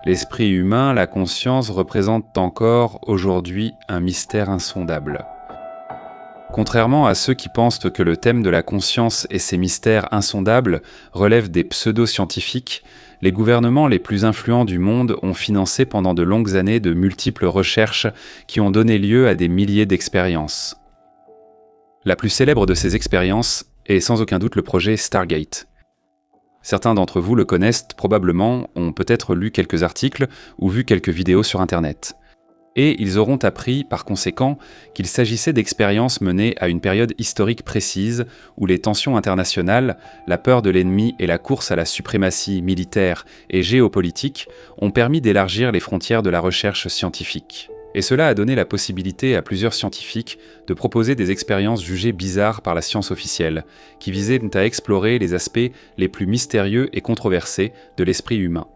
L'esprit humain, la conscience représentent encore aujourd'hui un mystère insondable. Contrairement à ceux qui pensent que le thème de la conscience et ses mystères insondables relèvent des pseudo-scientifiques, les gouvernements les plus influents du monde ont financé pendant de longues années de multiples recherches qui ont donné lieu à des milliers d'expériences. La plus célèbre de ces expériences est sans aucun doute le projet Stargate. Certains d'entre vous le connaissent probablement, ont peut-être lu quelques articles ou vu quelques vidéos sur Internet. Et ils auront appris, par conséquent, qu'il s'agissait d'expériences menées à une période historique précise où les tensions internationales, la peur de l'ennemi et la course à la suprématie militaire et géopolitique ont permis d'élargir les frontières de la recherche scientifique. Et cela a donné la possibilité à plusieurs scientifiques de proposer des expériences jugées bizarres par la science officielle, qui visaient à explorer les aspects les plus mystérieux et controversés de l'esprit humain.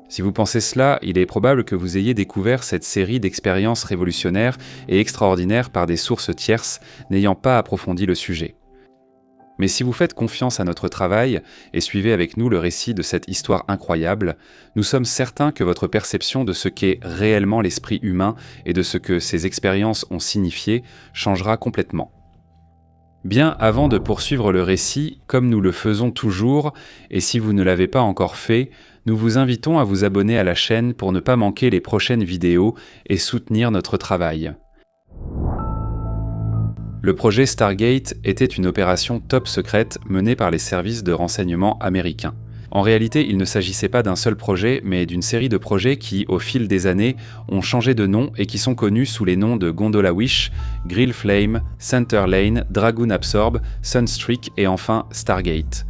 Si vous pensez cela, il est probable que vous ayez découvert cette série d'expériences révolutionnaires et extraordinaires par des sources tierces n'ayant pas approfondi le sujet. Mais si vous faites confiance à notre travail et suivez avec nous le récit de cette histoire incroyable, nous sommes certains que votre perception de ce qu'est réellement l'esprit humain et de ce que ces expériences ont signifié changera complètement. Bien avant de poursuivre le récit, comme nous le faisons toujours, et si vous ne l'avez pas encore fait, nous vous invitons à vous abonner à la chaîne pour ne pas manquer les prochaines vidéos et soutenir notre travail. Le projet Stargate était une opération top secrète menée par les services de renseignement américains. En réalité, il ne s'agissait pas d'un seul projet, mais d'une série de projets qui, au fil des années, ont changé de nom et qui sont connus sous les noms de Gondola Wish, Grill Flame, Center Lane, Dragoon Absorb, Sunstreak et enfin Stargate.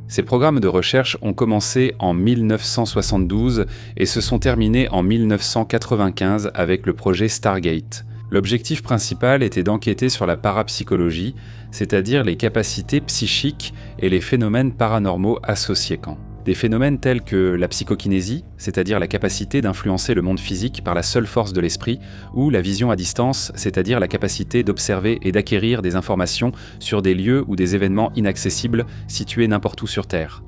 Ces programmes de recherche ont commencé en 1972 et se sont terminés en 1995 avec le projet Stargate. L'objectif principal était d'enquêter sur la parapsychologie, c'est-à-dire les capacités psychiques et les phénomènes paranormaux associés. Des phénomènes tels que la psychokinésie, c'est-à-dire la capacité d'influencer le monde physique par la seule force de l'esprit, ou la vision à distance, c'est-à-dire la capacité d'observer et d'acquérir des informations sur des lieux ou des événements inaccessibles situés n'importe où sur Terre.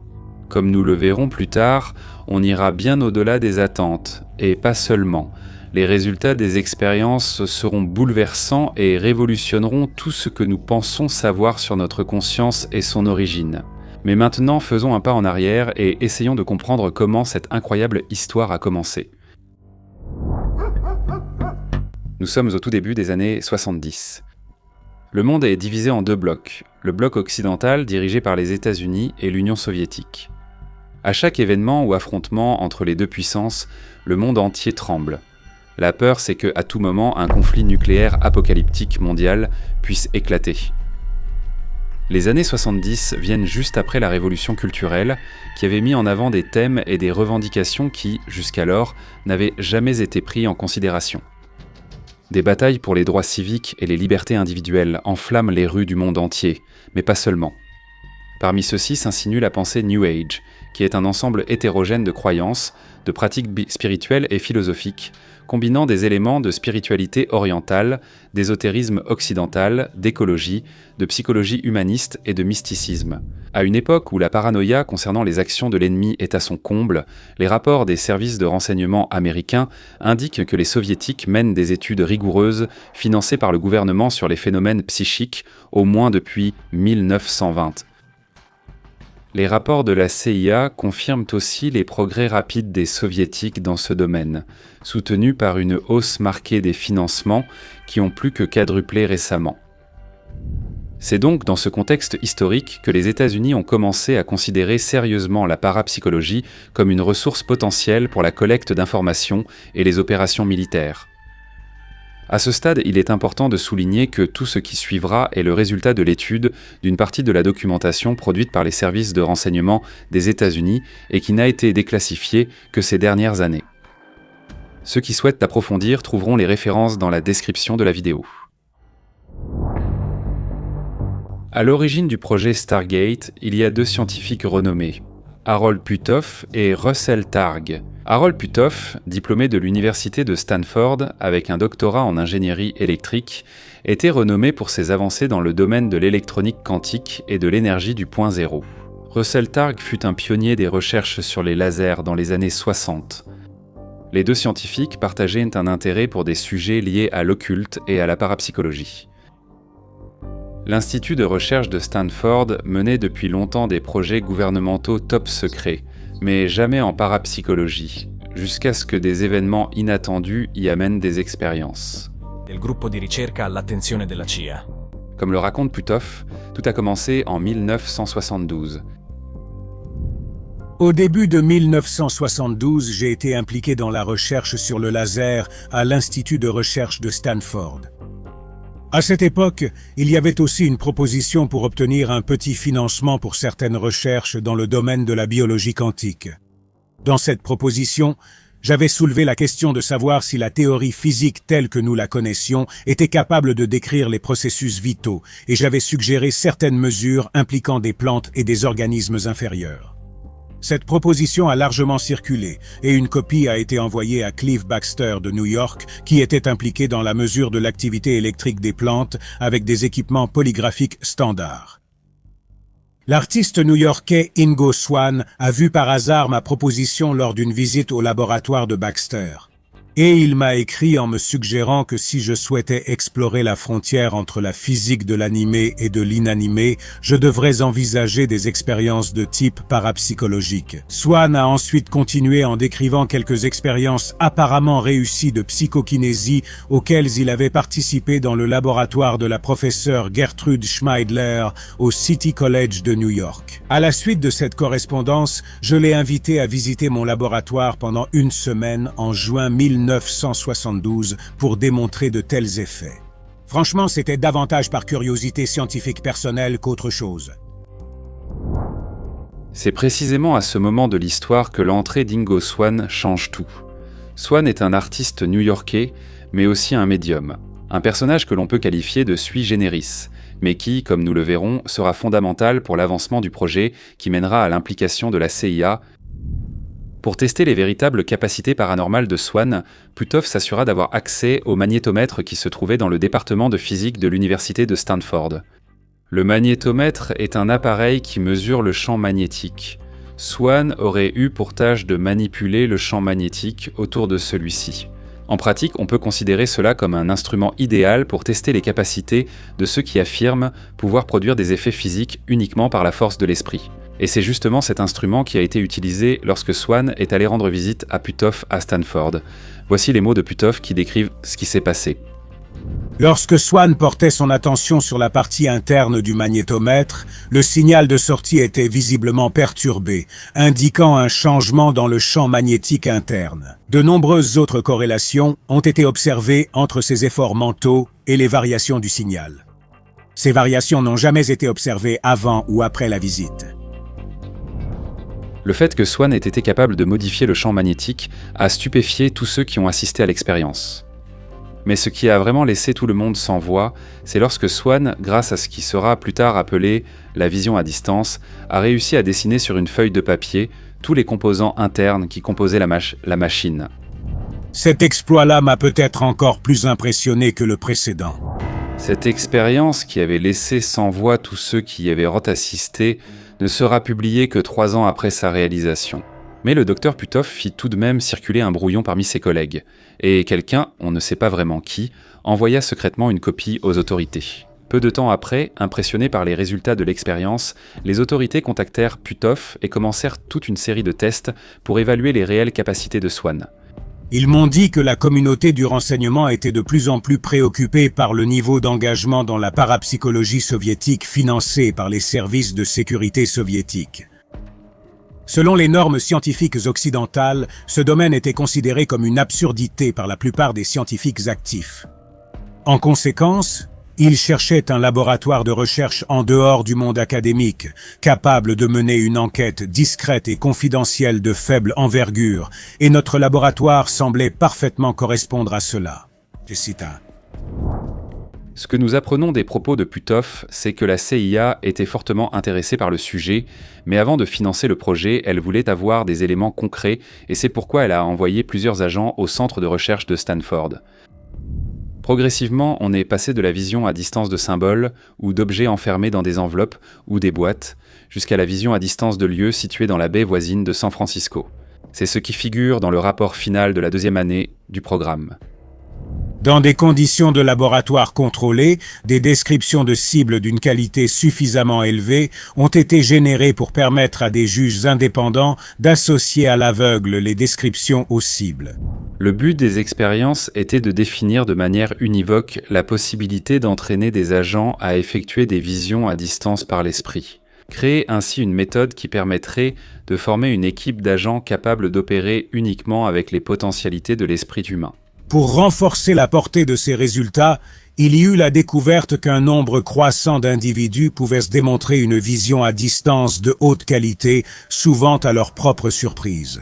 Comme nous le verrons plus tard, on ira bien au-delà des attentes, et pas seulement. Les résultats des expériences seront bouleversants et révolutionneront tout ce que nous pensons savoir sur notre conscience et son origine. Mais maintenant, faisons un pas en arrière et essayons de comprendre comment cette incroyable histoire a commencé. Nous sommes au tout début des années 70. Le monde est divisé en deux blocs, le bloc occidental dirigé par les États-Unis et l'Union soviétique. À chaque événement ou affrontement entre les deux puissances, le monde entier tremble. La peur, c'est qu'à tout moment, un conflit nucléaire apocalyptique mondial puisse éclater. Les années 70 viennent juste après la révolution culturelle, qui avait mis en avant des thèmes et des revendications qui, jusqu'alors, n'avaient jamais été pris en considération. Des batailles pour les droits civiques et les libertés individuelles enflamment les rues du monde entier, mais pas seulement. Parmi ceux-ci s'insinue la pensée New Age, qui est un ensemble hétérogène de croyances, de pratiques spirituelles et philosophiques, combinant des éléments de spiritualité orientale, d'ésotérisme occidental, d'écologie, de psychologie humaniste et de mysticisme. À une époque où la paranoïa concernant les actions de l'ennemi est à son comble, les rapports des services de renseignement américains indiquent que les soviétiques mènent des études rigoureuses financées par le gouvernement sur les phénomènes psychiques au moins depuis 1920. Les rapports de la CIA confirment aussi les progrès rapides des soviétiques dans ce domaine, soutenus par une hausse marquée des financements qui ont plus que quadruplé récemment. C'est donc dans ce contexte historique que les États-Unis ont commencé à considérer sérieusement la parapsychologie comme une ressource potentielle pour la collecte d'informations et les opérations militaires. À ce stade, il est important de souligner que tout ce qui suivra est le résultat de l'étude d'une partie de la documentation produite par les services de renseignement des États-Unis et qui n'a été déclassifiée que ces dernières années. Ceux qui souhaitent approfondir trouveront les références dans la description de la vidéo. À l'origine du projet Stargate, il y a deux scientifiques renommés, Harold Puthoff et Russell Targ. Harold Puthoff, diplômé de l'université de Stanford avec un doctorat en ingénierie électrique, était renommé pour ses avancées dans le domaine de l'électronique quantique et de l'énergie du point zéro. Russell Targ fut un pionnier des recherches sur les lasers dans les années 60. Les deux scientifiques partageaient un intérêt pour des sujets liés à l'occulte et à la parapsychologie. L'Institut de recherche de Stanford menait depuis longtemps des projets gouvernementaux top secrets, mais jamais en parapsychologie, jusqu'à ce que des événements inattendus y amènent des expériences. Del gruppo di ricerca all'attenzione della CIA. Comme le raconte Puthoff, tout a commencé en 1972. Au début de 1972, j'ai été impliqué dans la recherche sur le laser à l'Institut de recherche de Stanford. À cette époque, il y avait aussi une proposition pour obtenir un petit financement pour certaines recherches dans le domaine de la biologie quantique. Dans cette proposition, j'avais soulevé la question de savoir si la théorie physique telle que nous la connaissions était capable de décrire les processus vitaux, et j'avais suggéré certaines mesures impliquant des plantes et des organismes inférieurs. Cette proposition a largement circulé, et une copie a été envoyée à Cliff Baxter de New York, qui était impliqué dans la mesure de l'activité électrique des plantes avec des équipements polygraphiques standards. L'artiste new-yorkais Ingo Swann a vu par hasard ma proposition lors d'une visite au laboratoire de Baxter. Et il m'a écrit en me suggérant que si je souhaitais explorer la frontière entre la physique de l'animé et de l'inanimé, je devrais envisager des expériences de type parapsychologique. Swann a ensuite continué en décrivant quelques expériences apparemment réussies de psychokinésie auxquelles il avait participé dans le laboratoire de la professeure Gertrude Schmeidler au City College de New York. À la suite de cette correspondance, je l'ai invité à visiter mon laboratoire pendant une semaine en juin 1972 pour démontrer de tels effets. Franchement, c'était davantage par curiosité scientifique personnelle qu'autre chose. C'est précisément à ce moment de l'histoire que l'entrée d'Ingo Swann change tout. Swann est un artiste new-yorkais, mais aussi un médium. Un personnage que l'on peut qualifier de sui generis, mais qui, comme nous le verrons, sera fondamental pour l'avancement du projet qui mènera à l'implication de la CIA. Pour tester les véritables capacités paranormales de Swann, Puthoff s'assura d'avoir accès au magnétomètre qui se trouvait dans le département de physique de l'université de Stanford. Le magnétomètre est un appareil qui mesure le champ magnétique. Swann aurait eu pour tâche de manipuler le champ magnétique autour de celui-ci. En pratique, on peut considérer cela comme un instrument idéal pour tester les capacités de ceux qui affirment pouvoir produire des effets physiques uniquement par la force de l'esprit. Et c'est justement cet instrument qui a été utilisé lorsque Swann est allé rendre visite à Puthoff à Stanford. Voici les mots de Puthoff qui décrivent ce qui s'est passé. Lorsque Swann portait son attention sur la partie interne du magnétomètre, le signal de sortie était visiblement perturbé, indiquant un changement dans le champ magnétique interne. De nombreuses autres corrélations ont été observées entre ces efforts mentaux et les variations du signal. Ces variations n'ont jamais été observées avant ou après la visite. Le fait que Swann ait été capable de modifier le champ magnétique a stupéfié tous ceux qui ont assisté à l'expérience. Mais ce qui a vraiment laissé tout le monde sans voix, c'est lorsque Swann, grâce à ce qui sera plus tard appelé la vision à distance, a réussi à dessiner sur une feuille de papier tous les composants internes qui composaient la machine. Cet exploit-là m'a peut-être encore plus impressionné que le précédent. Cette expérience qui avait laissé sans voix tous ceux qui y avaient assisté ne sera publiée que 3 ans après sa réalisation. Mais le docteur Puthoff fit tout de même circuler un brouillon parmi ses collègues, et quelqu'un, on ne sait pas vraiment qui, envoya secrètement une copie aux autorités. Peu de temps après, impressionnés par les résultats de l'expérience, les autorités contactèrent Puthoff et commencèrent toute une série de tests pour évaluer les réelles capacités de Swann. Ils m'ont dit que la communauté du renseignement était de plus en plus préoccupée par le niveau d'engagement dans la parapsychologie soviétique financée par les services de sécurité soviétiques. Selon les normes scientifiques occidentales, ce domaine était considéré comme une absurdité par la plupart des scientifiques actifs. En conséquence, ils cherchaient un laboratoire de recherche en dehors du monde académique, capable de mener une enquête discrète et confidentielle de faible envergure, et notre laboratoire semblait parfaitement correspondre à cela. Je cite. Ce que nous apprenons des propos de Puthoff, c'est que la CIA était fortement intéressée par le sujet, mais avant de financer le projet, elle voulait avoir des éléments concrets, et c'est pourquoi elle a envoyé plusieurs agents au centre de recherche de Stanford. Progressivement, on est passé de la vision à distance de symboles ou d'objets enfermés dans des enveloppes ou des boîtes, jusqu'à la vision à distance de lieux situés dans la baie voisine de San Francisco. C'est ce qui figure dans le rapport final de la 2e année du programme. Dans des conditions de laboratoire contrôlées, des descriptions de cibles d'une qualité suffisamment élevée ont été générées pour permettre à des juges indépendants d'associer à l'aveugle les descriptions aux cibles. Le but des expériences était de définir de manière univoque la possibilité d'entraîner des agents à effectuer des visions à distance par l'esprit. Créer ainsi une méthode qui permettrait de former une équipe d'agents capables d'opérer uniquement avec les potentialités de l'esprit humain. Pour renforcer la portée de ces résultats, il y eut la découverte qu'un nombre croissant d'individus pouvaient se démontrer une vision à distance de haute qualité, souvent à leur propre surprise.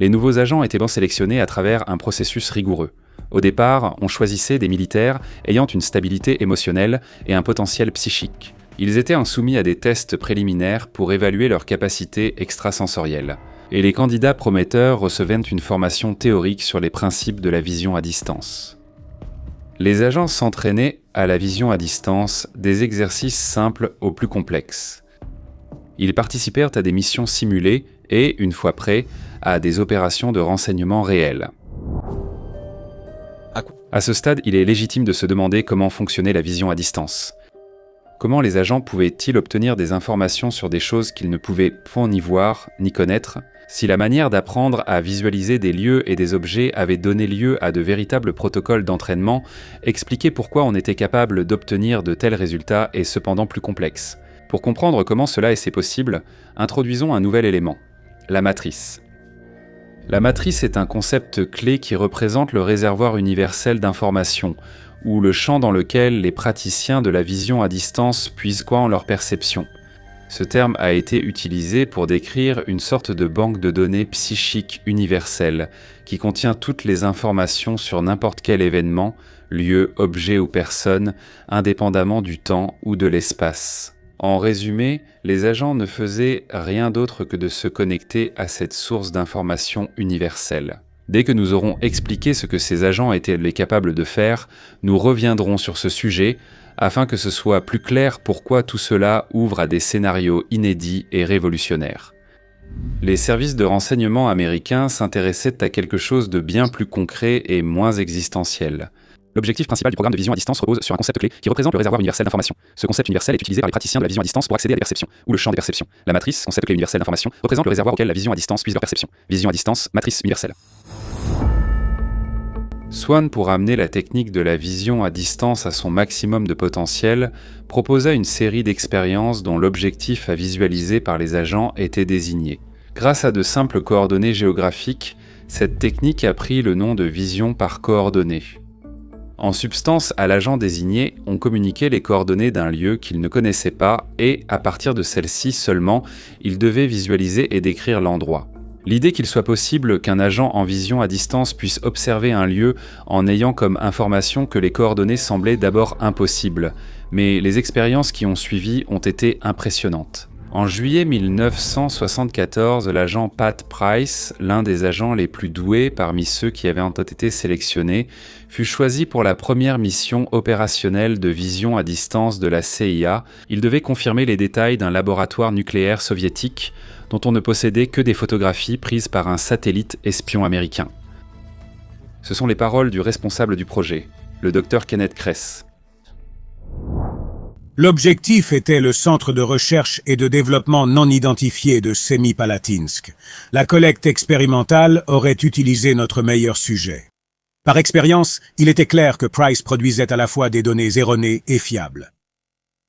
Les nouveaux agents étaient sélectionnés à travers un processus rigoureux. Au départ, on choisissait des militaires ayant une stabilité émotionnelle et un potentiel psychique. Ils étaient soumis à des tests préliminaires pour évaluer leurs capacités extrasensorielles. Et les candidats prometteurs recevaient une formation théorique sur les principes de la vision à distance. Les agents s'entraînaient à la vision à distance des exercices simples aux plus complexes. Ils participèrent à des missions simulées et, une fois prêts, à des opérations de renseignement réelles. À ce stade, il est légitime de se demander comment fonctionnait la vision à distance. Comment les agents pouvaient-ils obtenir des informations sur des choses qu'ils ne pouvaient ni voir ni connaître ? Si la manière d'apprendre à visualiser des lieux et des objets avait donné lieu à de véritables protocoles d'entraînement, expliquer pourquoi on était capable d'obtenir de tels résultats est cependant plus complexe. Pour comprendre comment cela est possible, introduisons un nouvel élément, la matrice. La matrice est un concept clé qui représente le réservoir universel d'informations, ou le champ dans lequel les praticiens de la vision à distance puisent quoi en leur perception. Ce terme a été utilisé pour décrire une sorte de banque de données psychique universelle qui contient toutes les informations sur n'importe quel événement, lieu, objet ou personne, indépendamment du temps ou de l'espace. En résumé, les agents ne faisaient rien d'autre que de se connecter à cette source d'informations universelle. Dès que nous aurons expliqué ce que ces agents étaient capables de faire, nous reviendrons sur ce sujet afin que ce soit plus clair pourquoi tout cela ouvre à des scénarios inédits et révolutionnaires. Les services de renseignement américains s'intéressaient à quelque chose de bien plus concret et moins existentiel. L'objectif principal du programme de vision à distance repose sur un concept clé qui représente le réservoir universel d'informations. Ce concept universel est utilisé par les praticiens de la vision à distance pour accéder à des perceptions, ou le champ des perceptions. La matrice, concept clé universel d'information, représente le réservoir auquel la vision à distance puise leur perception. Vision à distance, matrice universelle. Swann, pour amener la technique de la vision à distance à son maximum de potentiel, proposa une série d'expériences dont l'objectif à visualiser par les agents était désigné. Grâce à de simples coordonnées géographiques, cette technique a pris le nom de vision par coordonnées. En substance, à l'agent désigné, on communiquait les coordonnées d'un lieu qu'il ne connaissait pas et, à partir de celles-ci seulement, il devait visualiser et décrire l'endroit. L'idée qu'il soit possible qu'un agent en vision à distance puisse observer un lieu en ayant comme information que les coordonnées semblaient d'abord impossibles, mais les expériences qui ont suivi ont été impressionnantes. En juillet 1974, l'agent Pat Price, l'un des agents les plus doués parmi ceux qui avaient été sélectionnés, fut choisi pour la première mission opérationnelle de vision à distance de la CIA. Il devait confirmer les détails d'un laboratoire nucléaire soviétique dont on ne possédait que des photographies prises par un satellite espion américain. Ce sont les paroles du responsable du projet, le Dr Kenneth Kress. L'objectif était le centre de recherche et de développement non identifié de Semipalatinsk. La collecte expérimentale aurait utilisé notre meilleur sujet. Par expérience, il était clair que Price produisait à la fois des données erronées et fiables.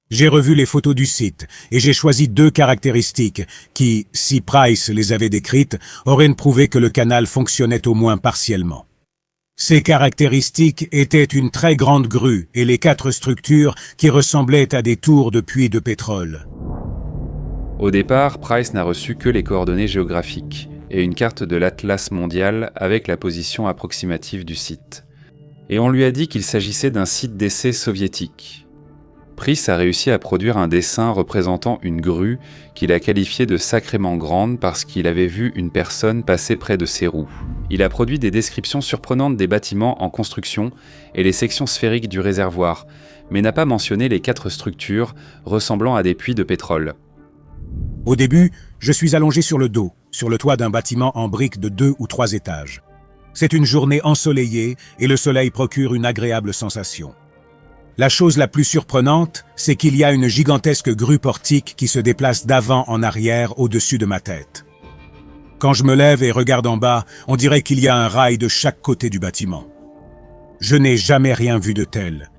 J'ai revu les photos du site et j'ai choisi 2 caractéristiques qui, si Price les avait décrites, auraient prouvé que le canal fonctionnait au moins partiellement. Ces caractéristiques étaient une très grande grue et les 4 structures qui ressemblaient à des tours de puits de pétrole. Au départ, Price n'a reçu que les coordonnées géographiques et une carte de l'Atlas mondial avec la position approximative du site. Et on lui a dit qu'il s'agissait d'un site d'essai soviétique. Price a réussi à produire un dessin représentant une grue qu'il a qualifiée de sacrément grande parce qu'il avait vu une personne passer près de ses roues. Il a produit des descriptions surprenantes des bâtiments en construction et les sections sphériques du réservoir, mais n'a pas mentionné les 4 structures ressemblant à des puits de pétrole. Au début, je suis allongé sur le dos, sur le toit d'un bâtiment en briques de 2 ou 3 étages. C'est une journée ensoleillée et le soleil procure une agréable sensation. La chose la plus surprenante, c'est qu'il y a une gigantesque grue portique qui se déplace d'avant en arrière au-dessus de ma tête. Quand je me lève et regarde en bas, on dirait qu'il y a un rail de chaque côté du bâtiment. Je n'ai jamais rien vu de tel.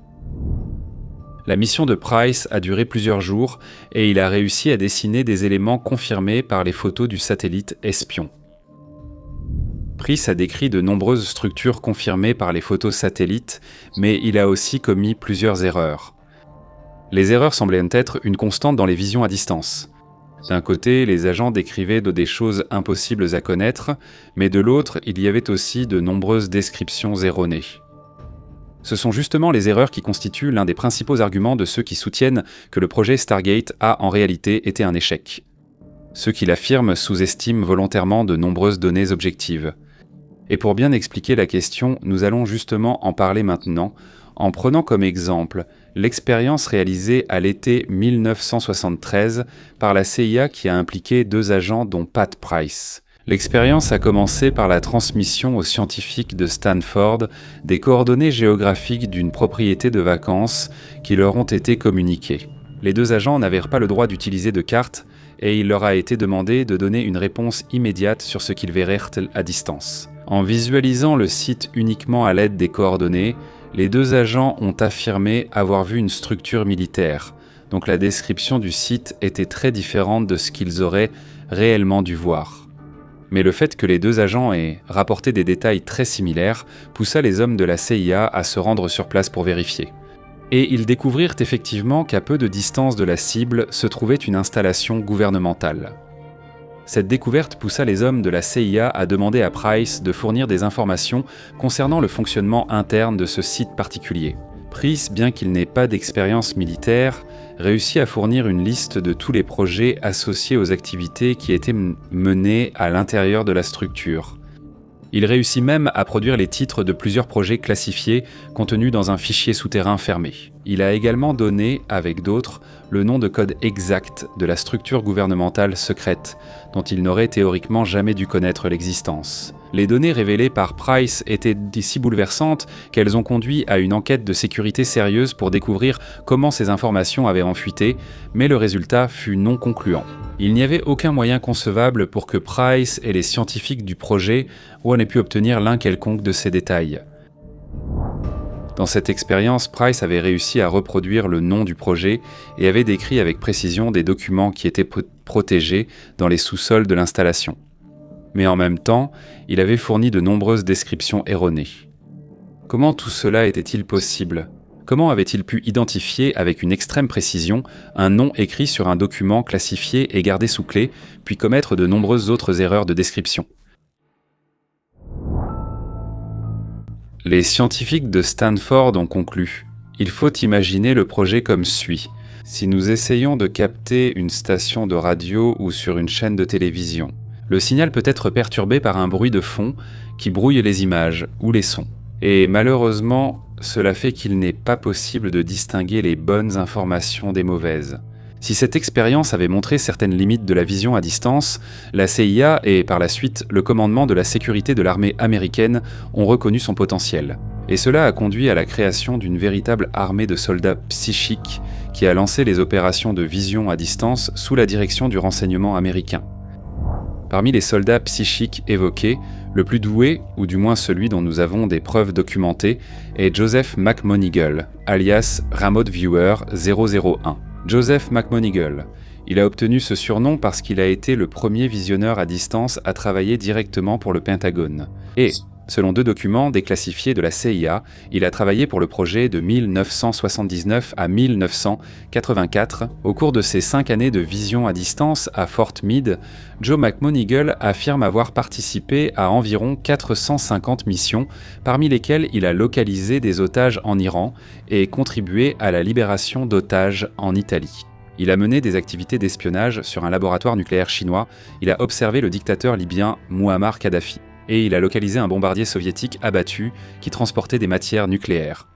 La mission de Price a duré plusieurs jours et il a réussi à dessiner des éléments confirmés par les photos du satellite espion. Price a décrit de nombreuses structures confirmées par les photos satellites, mais il a aussi commis plusieurs erreurs. Les erreurs semblaient être une constante dans les visions à distance. D'un côté, les agents décrivaient des choses impossibles à connaître, mais de l'autre, il y avait aussi de nombreuses descriptions erronées. Ce sont justement les erreurs qui constituent l'un des principaux arguments de ceux qui soutiennent que le projet Stargate a en réalité été un échec. Ceux qui l'affirment sous-estiment volontairement de nombreuses données objectives. Et pour bien expliquer la question, nous allons justement en parler maintenant, en prenant comme exemple l'expérience réalisée à l'été 1973 par la CIA qui a impliqué 2 agents dont Pat Price. L'expérience a commencé par la transmission aux scientifiques de Stanford des coordonnées géographiques d'une propriété de vacances qui leur ont été communiquées. Les 2 agents n'avaient pas le droit d'utiliser de carte et il leur a été demandé de donner une réponse immédiate sur ce qu'ils verraient à distance. En visualisant le site uniquement à l'aide des coordonnées, les 2 agents ont affirmé avoir vu une structure militaire, donc la description du site était très différente de ce qu'ils auraient réellement dû voir. Mais le fait que les 2 agents aient rapporté des détails très similaires poussa les hommes de la CIA à se rendre sur place pour vérifier. Et ils découvrirent effectivement qu'à peu de distance de la cible se trouvait une installation gouvernementale. Cette découverte poussa les hommes de la CIA à demander à Price de fournir des informations concernant le fonctionnement interne de ce site particulier. Price, bien qu'il n'ait pas d'expérience militaire, réussit à fournir une liste de tous les projets associés aux activités qui étaient menées à l'intérieur de la structure. Il réussit même à produire les titres de plusieurs projets classifiés contenus dans un fichier souterrain fermé. Il a également donné, avec d'autres, le nom de code exact de la structure gouvernementale secrète, dont il n'aurait théoriquement jamais dû connaître l'existence. Les données révélées par Price étaient si bouleversantes qu'elles ont conduit à une enquête de sécurité sérieuse pour découvrir comment ces informations avaient fuité, mais le résultat fut non concluant. Il n'y avait aucun moyen concevable pour que Price et les scientifiques du projet aient pu obtenir l'un quelconque de ces détails. Dans cette expérience, Price avait réussi à reproduire le nom du projet et avait décrit avec précision des documents qui étaient protégés dans les sous-sols de l'installation. Mais en même temps, il avait fourni de nombreuses descriptions erronées. Comment tout cela était-il possible ? Comment avait-il pu identifier avec une extrême précision un nom écrit sur un document classifié et gardé sous clé, puis commettre de nombreuses autres erreurs de description ? Les scientifiques de Stanford ont conclu « Il faut imaginer le projet comme suit. Si nous essayons de capter une station de radio ou sur une chaîne de télévision, le signal peut être perturbé par un bruit de fond qui brouille les images ou les sons. Et malheureusement, cela fait qu'il n'est pas possible de distinguer les bonnes informations des mauvaises. Si cette expérience avait montré certaines limites de la vision à distance, la CIA et par la suite le commandement de la sécurité de l'armée américaine ont reconnu son potentiel. Et cela a conduit à la création d'une véritable armée de soldats psychiques qui a lancé les opérations de vision à distance sous la direction du renseignement américain. Parmi les soldats psychiques évoqués, le plus doué, ou du moins celui dont nous avons des preuves documentées, est Joseph McMonigle, alias Remote Viewer 001. Joseph McMonigle. Il a obtenu ce surnom parce qu'il a été le premier visionneur à distance à travailler directement pour le Pentagone. Et, selon 2 documents déclassifiés de la CIA, il a travaillé pour le projet de 1979 à 1984. Au cours de ses 5 années de vision à distance à Fort Meade, Joe McMonigle affirme avoir participé à environ 450 missions, parmi lesquelles il a localisé des otages en Iran et contribué à la libération d'otages en Italie. Il a mené des activités d'espionnage sur un laboratoire nucléaire chinois, il a observé le dictateur libyen Mouammar Kadhafi. Et il a localisé un bombardier soviétique abattu qui transportait des matières nucléaires.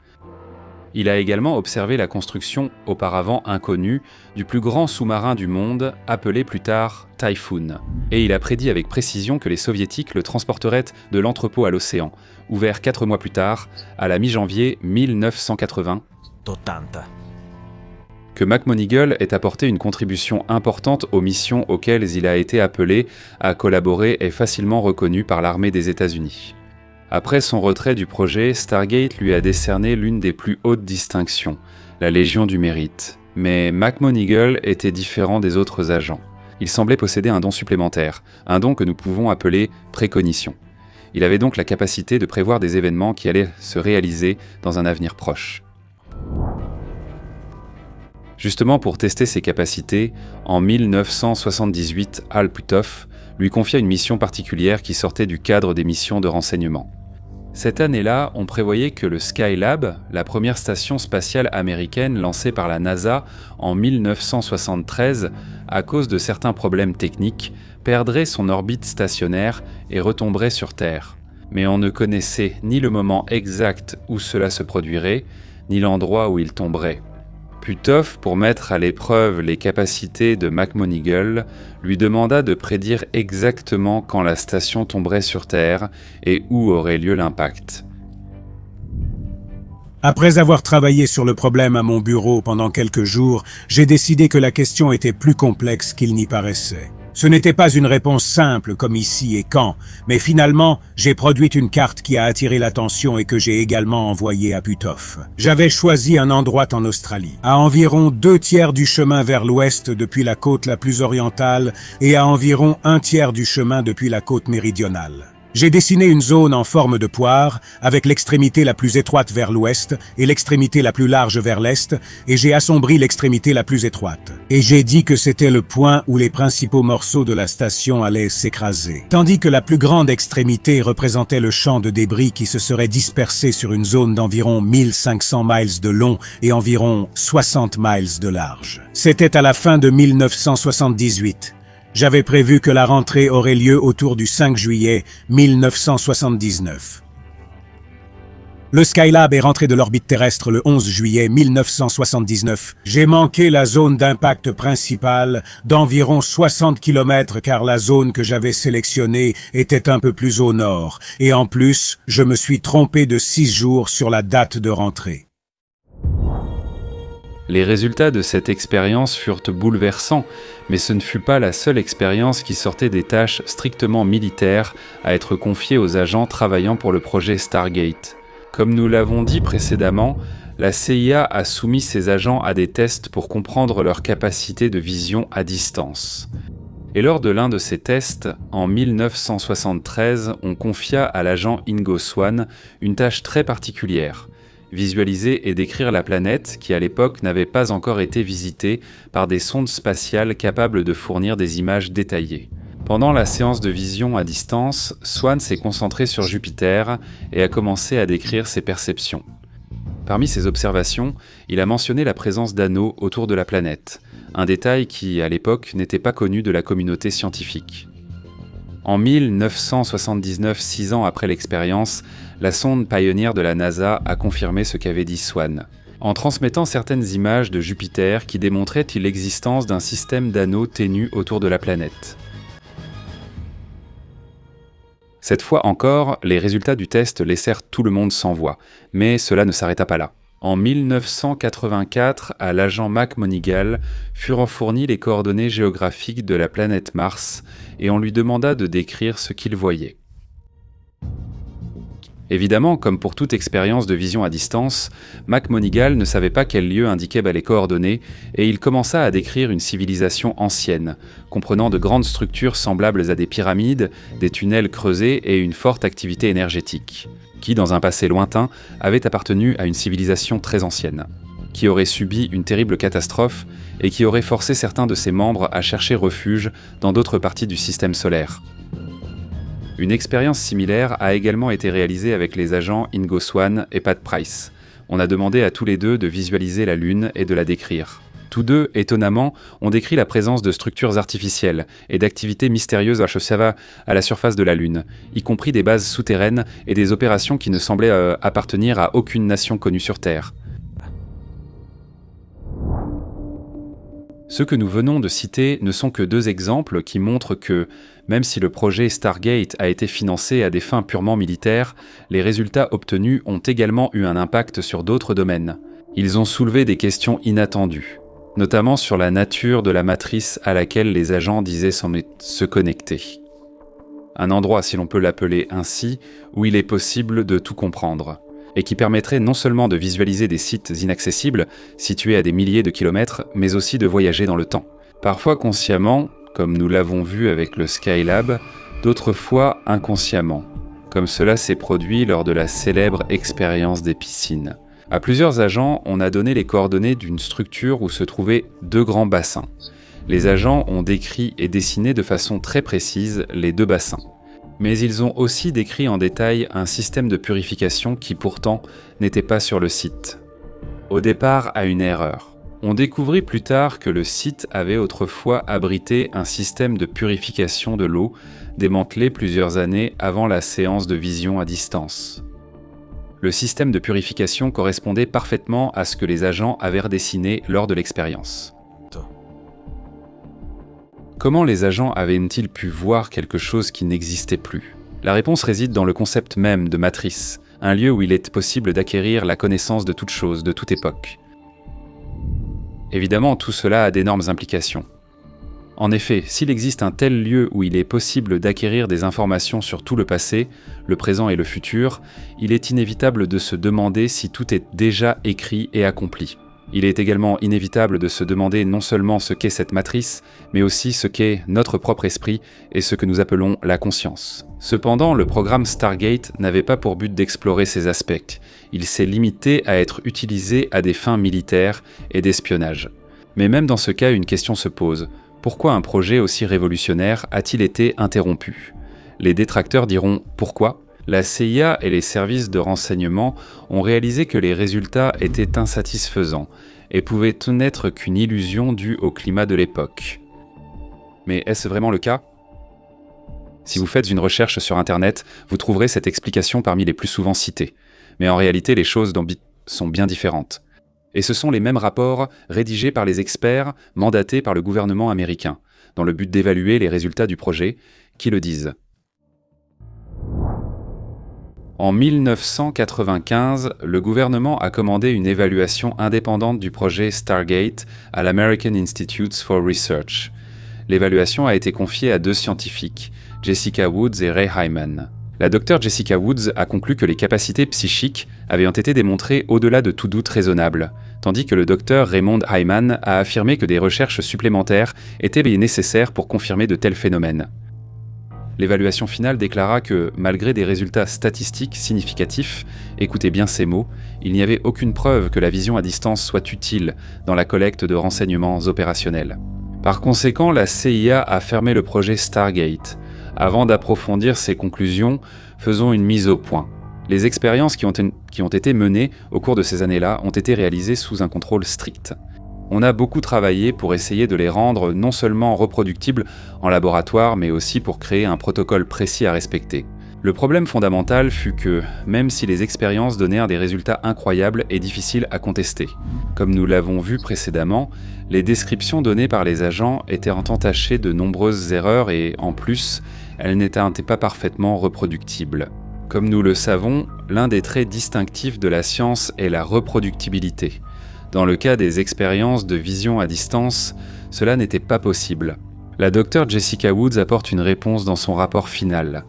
Il a également observé la construction, auparavant inconnue, du plus grand sous-marin du monde, appelé plus tard Typhoon. Et il a prédit avec précision que les Soviétiques le transporteraient de l'entrepôt à l'océan, ouvert 4 mois plus tard, à la mi-janvier 1980. Que McMoneagle ait apporté une contribution importante aux missions auxquelles il a été appelé à collaborer est facilement reconnu par l'armée des États-Unis. Après son retrait du projet, Stargate lui a décerné l'une des plus hautes distinctions, la Légion du Mérite. Mais McMoneagle était différent des autres agents. Il semblait posséder un don supplémentaire, un don que nous pouvons appeler précognition. Il avait donc la capacité de prévoir des événements qui allaient se réaliser dans un avenir proche. Justement pour tester ses capacités, en 1978, Hal Puthoff lui confia une mission particulière qui sortait du cadre des missions de renseignement. Cette année-là, on prévoyait que le Skylab, la première station spatiale américaine lancée par la NASA en 1973, à cause de certains problèmes techniques, perdrait son orbite stationnaire et retomberait sur Terre. Mais on ne connaissait ni le moment exact où cela se produirait, ni l'endroit où il tomberait. Puthoff, pour mettre à l'épreuve les capacités de McMoneagle, lui demanda de prédire exactement quand la station tomberait sur Terre et où aurait lieu l'impact. Après avoir travaillé sur le problème à mon bureau pendant quelques jours, j'ai décidé que la question était plus complexe qu'il n'y paraissait. Ce n'était pas une réponse simple comme ici et quand, mais finalement, j'ai produit une carte qui a attiré l'attention et que j'ai également envoyée à Puthoff. J'avais choisi un endroit en Australie, à environ 2/3 du chemin vers l'ouest depuis la côte la plus orientale et à environ 1/3 du chemin depuis la côte méridionale. J'ai dessiné une zone en forme de poire, avec l'extrémité la plus étroite vers l'ouest et l'extrémité la plus large vers l'est, et j'ai assombri l'extrémité la plus étroite. Et j'ai dit que c'était le point où les principaux morceaux de la station allaient s'écraser. Tandis que la plus grande extrémité représentait le champ de débris qui se serait dispersé sur une zone d'environ 1500 miles de long et environ 60 miles de large. C'était à la fin de 1978. J'avais prévu que la rentrée aurait lieu autour du 5 juillet 1979. Le Skylab est rentré de l'orbite terrestre le 11 juillet 1979. J'ai manqué la zone d'impact principale d'environ 60 km car la zone que j'avais sélectionnée était un peu plus au nord. Et en plus, je me suis trompé de 6 jours sur la date de rentrée. Les résultats de cette expérience furent bouleversants, mais ce ne fut pas la seule expérience qui sortait des tâches strictement militaires à être confiée aux agents travaillant pour le projet Stargate. Comme nous l'avons dit précédemment, la CIA a soumis ses agents à des tests pour comprendre leur capacité de vision à distance. Et lors de l'un de ces tests, en 1973, on confia à l'agent Ingo Swann une tâche très particulière: visualiser et décrire la planète qui à l'époque n'avait pas encore été visitée par des sondes spatiales capables de fournir des images détaillées. Pendant la séance de vision à distance, Swann s'est concentré sur Jupiter et a commencé à décrire ses perceptions. Parmi ses observations, il a mentionné la présence d'anneaux autour de la planète, un détail qui, à l'époque, n'était pas connu de la communauté scientifique. En 1979, 6 ans après l'expérience, la sonde Pioneer de la NASA a confirmé ce qu'avait dit Swann, en transmettant certaines images de Jupiter qui démontraient l'existence d'un système d'anneaux ténus autour de la planète. Cette fois encore, les résultats du test laissèrent tout le monde sans voix, mais cela ne s'arrêta pas là. En 1984, à l'agent McMoneagle furent fournies les coordonnées géographiques de la planète Mars et on lui demanda de décrire ce qu'il voyait. Évidemment, comme pour toute expérience de vision à distance, McMoneagle ne savait pas quel lieu indiquaient les coordonnées et il commença à décrire une civilisation ancienne, comprenant de grandes structures semblables à des pyramides, des tunnels creusés et une forte activité énergétique, qui, dans un passé lointain, avait appartenu à une civilisation très ancienne, qui aurait subi une terrible catastrophe et qui aurait forcé certains de ses membres à chercher refuge dans d'autres parties du système solaire. Une expérience similaire a également été réalisée avec les agents Ingo Swann et Pat Price. On a demandé à tous les deux de visualiser la Lune et de la décrire. Tous deux, étonnamment, ont décrit la présence de structures artificielles et d'activités mystérieuses à la surface de la Lune, y compris des bases souterraines et des opérations qui ne semblaient appartenir à aucune nation connue sur Terre. Ceux que nous venons de citer ne sont que 2 exemples qui montrent que, même si le projet Stargate a été financé à des fins purement militaires, les résultats obtenus ont également eu un impact sur d'autres domaines. Ils ont soulevé des questions inattendues, notamment sur la nature de la matrice à laquelle les agents disaient se connecter. Un endroit, si l'on peut l'appeler ainsi, où il est possible de tout comprendre, et qui permettrait non seulement de visualiser des sites inaccessibles, situés à des milliers de kilomètres, mais aussi de voyager dans le temps. Parfois consciemment, comme nous l'avons vu avec le Skylab, d'autres fois inconsciemment, comme cela s'est produit lors de la célèbre expérience des piscines. À plusieurs agents, on a donné les coordonnées d'une structure où se trouvaient 2 grands bassins. Les agents ont décrit et dessiné de façon très précise les 2 bassins. Mais ils ont aussi décrit en détail un système de purification qui pourtant n'était pas sur le site. Au départ, à une erreur. On découvrit plus tard que le site avait autrefois abrité un système de purification de l'eau démantelé plusieurs années avant la séance de vision à distance. Le système de purification correspondait parfaitement à ce que les agents avaient redessiné lors de l'expérience. Comment les agents avaient-ils pu voir quelque chose qui n'existait plus? La réponse réside dans le concept même de matrice, un lieu où il est possible d'acquérir la connaissance de toute chose, de toute époque. Évidemment, tout cela a d'énormes implications. En effet, s'il existe un tel lieu où il est possible d'acquérir des informations sur tout le passé, le présent et le futur, il est inévitable de se demander si tout est déjà écrit et accompli. Il est également inévitable de se demander non seulement ce qu'est cette matrice, mais aussi ce qu'est notre propre esprit et ce que nous appelons la conscience. Cependant, le programme Stargate n'avait pas pour but d'explorer ces aspects. Il s'est limité à être utilisé à des fins militaires et d'espionnage. Mais même dans ce cas, une question se pose. Pourquoi un projet aussi révolutionnaire a-t-il été interrompu? Les détracteurs diront « pourquoi ?» La CIA et les services de renseignement ont réalisé que les résultats étaient insatisfaisants et pouvaient n'être qu'une illusion due au climat de l'époque. Mais est-ce vraiment le cas? Si vous faites une recherche sur Internet, vous trouverez cette explication parmi les plus souvent citées. Mais en réalité, les choses sont bien différentes. Et ce sont les mêmes rapports rédigés par les experts mandatés par le gouvernement américain, dans le but d'évaluer les résultats du projet, qui le disent. En 1995, le gouvernement a commandé une évaluation indépendante du projet Stargate à l'American Institute for Research. L'évaluation a été confiée à 2 scientifiques, Jessica Woods et Ray Hyman. La docteure Jessica Woods a conclu que les capacités psychiques avaient été démontrées au-delà de tout doute raisonnable, tandis que le docteur Raymond Hyman a affirmé que des recherches supplémentaires étaient nécessaires pour confirmer de tels phénomènes. L'évaluation finale déclara que, malgré des résultats statistiques significatifs, écoutez bien ces mots, il n'y avait aucune preuve que la vision à distance soit utile dans la collecte de renseignements opérationnels. Par conséquent, la CIA a fermé le projet Stargate. Avant d'approfondir ces conclusions, faisons une mise au point. Les expériences qui ont été menées au cours de ces années-là ont été réalisées sous un contrôle strict. On a beaucoup travaillé pour essayer de les rendre non seulement reproductibles en laboratoire, mais aussi pour créer un protocole précis à respecter. Le problème fondamental fut que, même si les expériences donnèrent des résultats incroyables et difficiles à contester, comme nous l'avons vu précédemment, les descriptions données par les agents étaient entachées de nombreuses erreurs et, en plus, elles n'étaient pas parfaitement reproductibles. Comme nous le savons, l'un des traits distinctifs de la science est la reproductibilité. Dans le cas des expériences de vision à distance, cela n'était pas possible. La docteure Jessica Woods apporte une réponse dans son rapport final.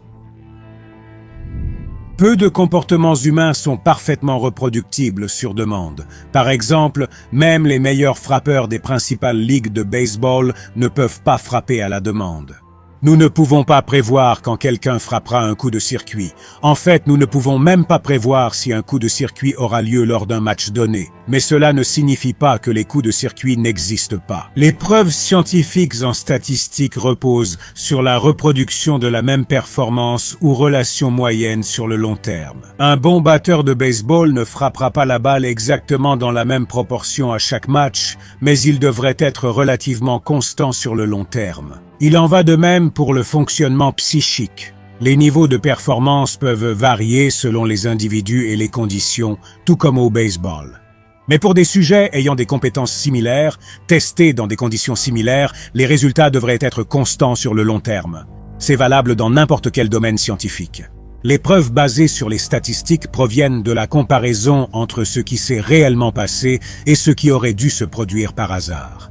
Peu de comportements humains sont parfaitement reproductibles sur demande. Par exemple, même les meilleurs frappeurs des principales ligues de baseball ne peuvent pas frapper à la demande. Nous ne pouvons pas prévoir quand quelqu'un frappera un coup de circuit. En fait, nous ne pouvons même pas prévoir si un coup de circuit aura lieu lors d'un match donné. Mais cela ne signifie pas que les coups de circuit n'existent pas. Les preuves scientifiques en statistique reposent sur la reproduction de la même performance ou relation moyenne sur le long terme. Un bon batteur de baseball ne frappera pas la balle exactement dans la même proportion à chaque match, mais il devrait être relativement constant sur le long terme. Il en va de même pour le fonctionnement psychique. Les niveaux de performance peuvent varier selon les individus et les conditions, tout comme au baseball. Mais pour des sujets ayant des compétences similaires, testés dans des conditions similaires, les résultats devraient être constants sur le long terme. C'est valable dans n'importe quel domaine scientifique. Les preuves basées sur les statistiques proviennent de la comparaison entre ce qui s'est réellement passé et ce qui aurait dû se produire par hasard.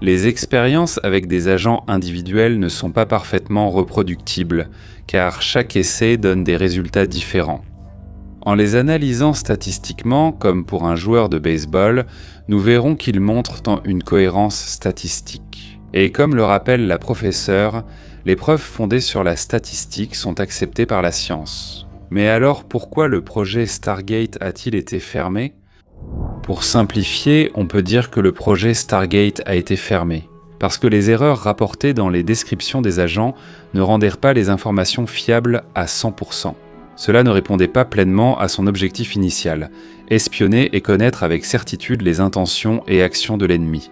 Les expériences avec des agents individuels ne sont pas parfaitement reproductibles, car chaque essai donne des résultats différents. En les analysant statistiquement, comme pour un joueur de baseball, nous verrons qu'ils montrent une cohérence statistique. Et comme le rappelle la professeure, les preuves fondées sur la statistique sont acceptées par la science. Mais alors pourquoi le projet Stargate a-t-il été fermé ? Pour simplifier, on peut dire que le projet Stargate a été fermé, parce que les erreurs rapportées dans les descriptions des agents ne rendèrent pas les informations fiables à 100%. Cela ne répondait pas pleinement à son objectif initial, espionner et connaître avec certitude les intentions et actions de l'ennemi.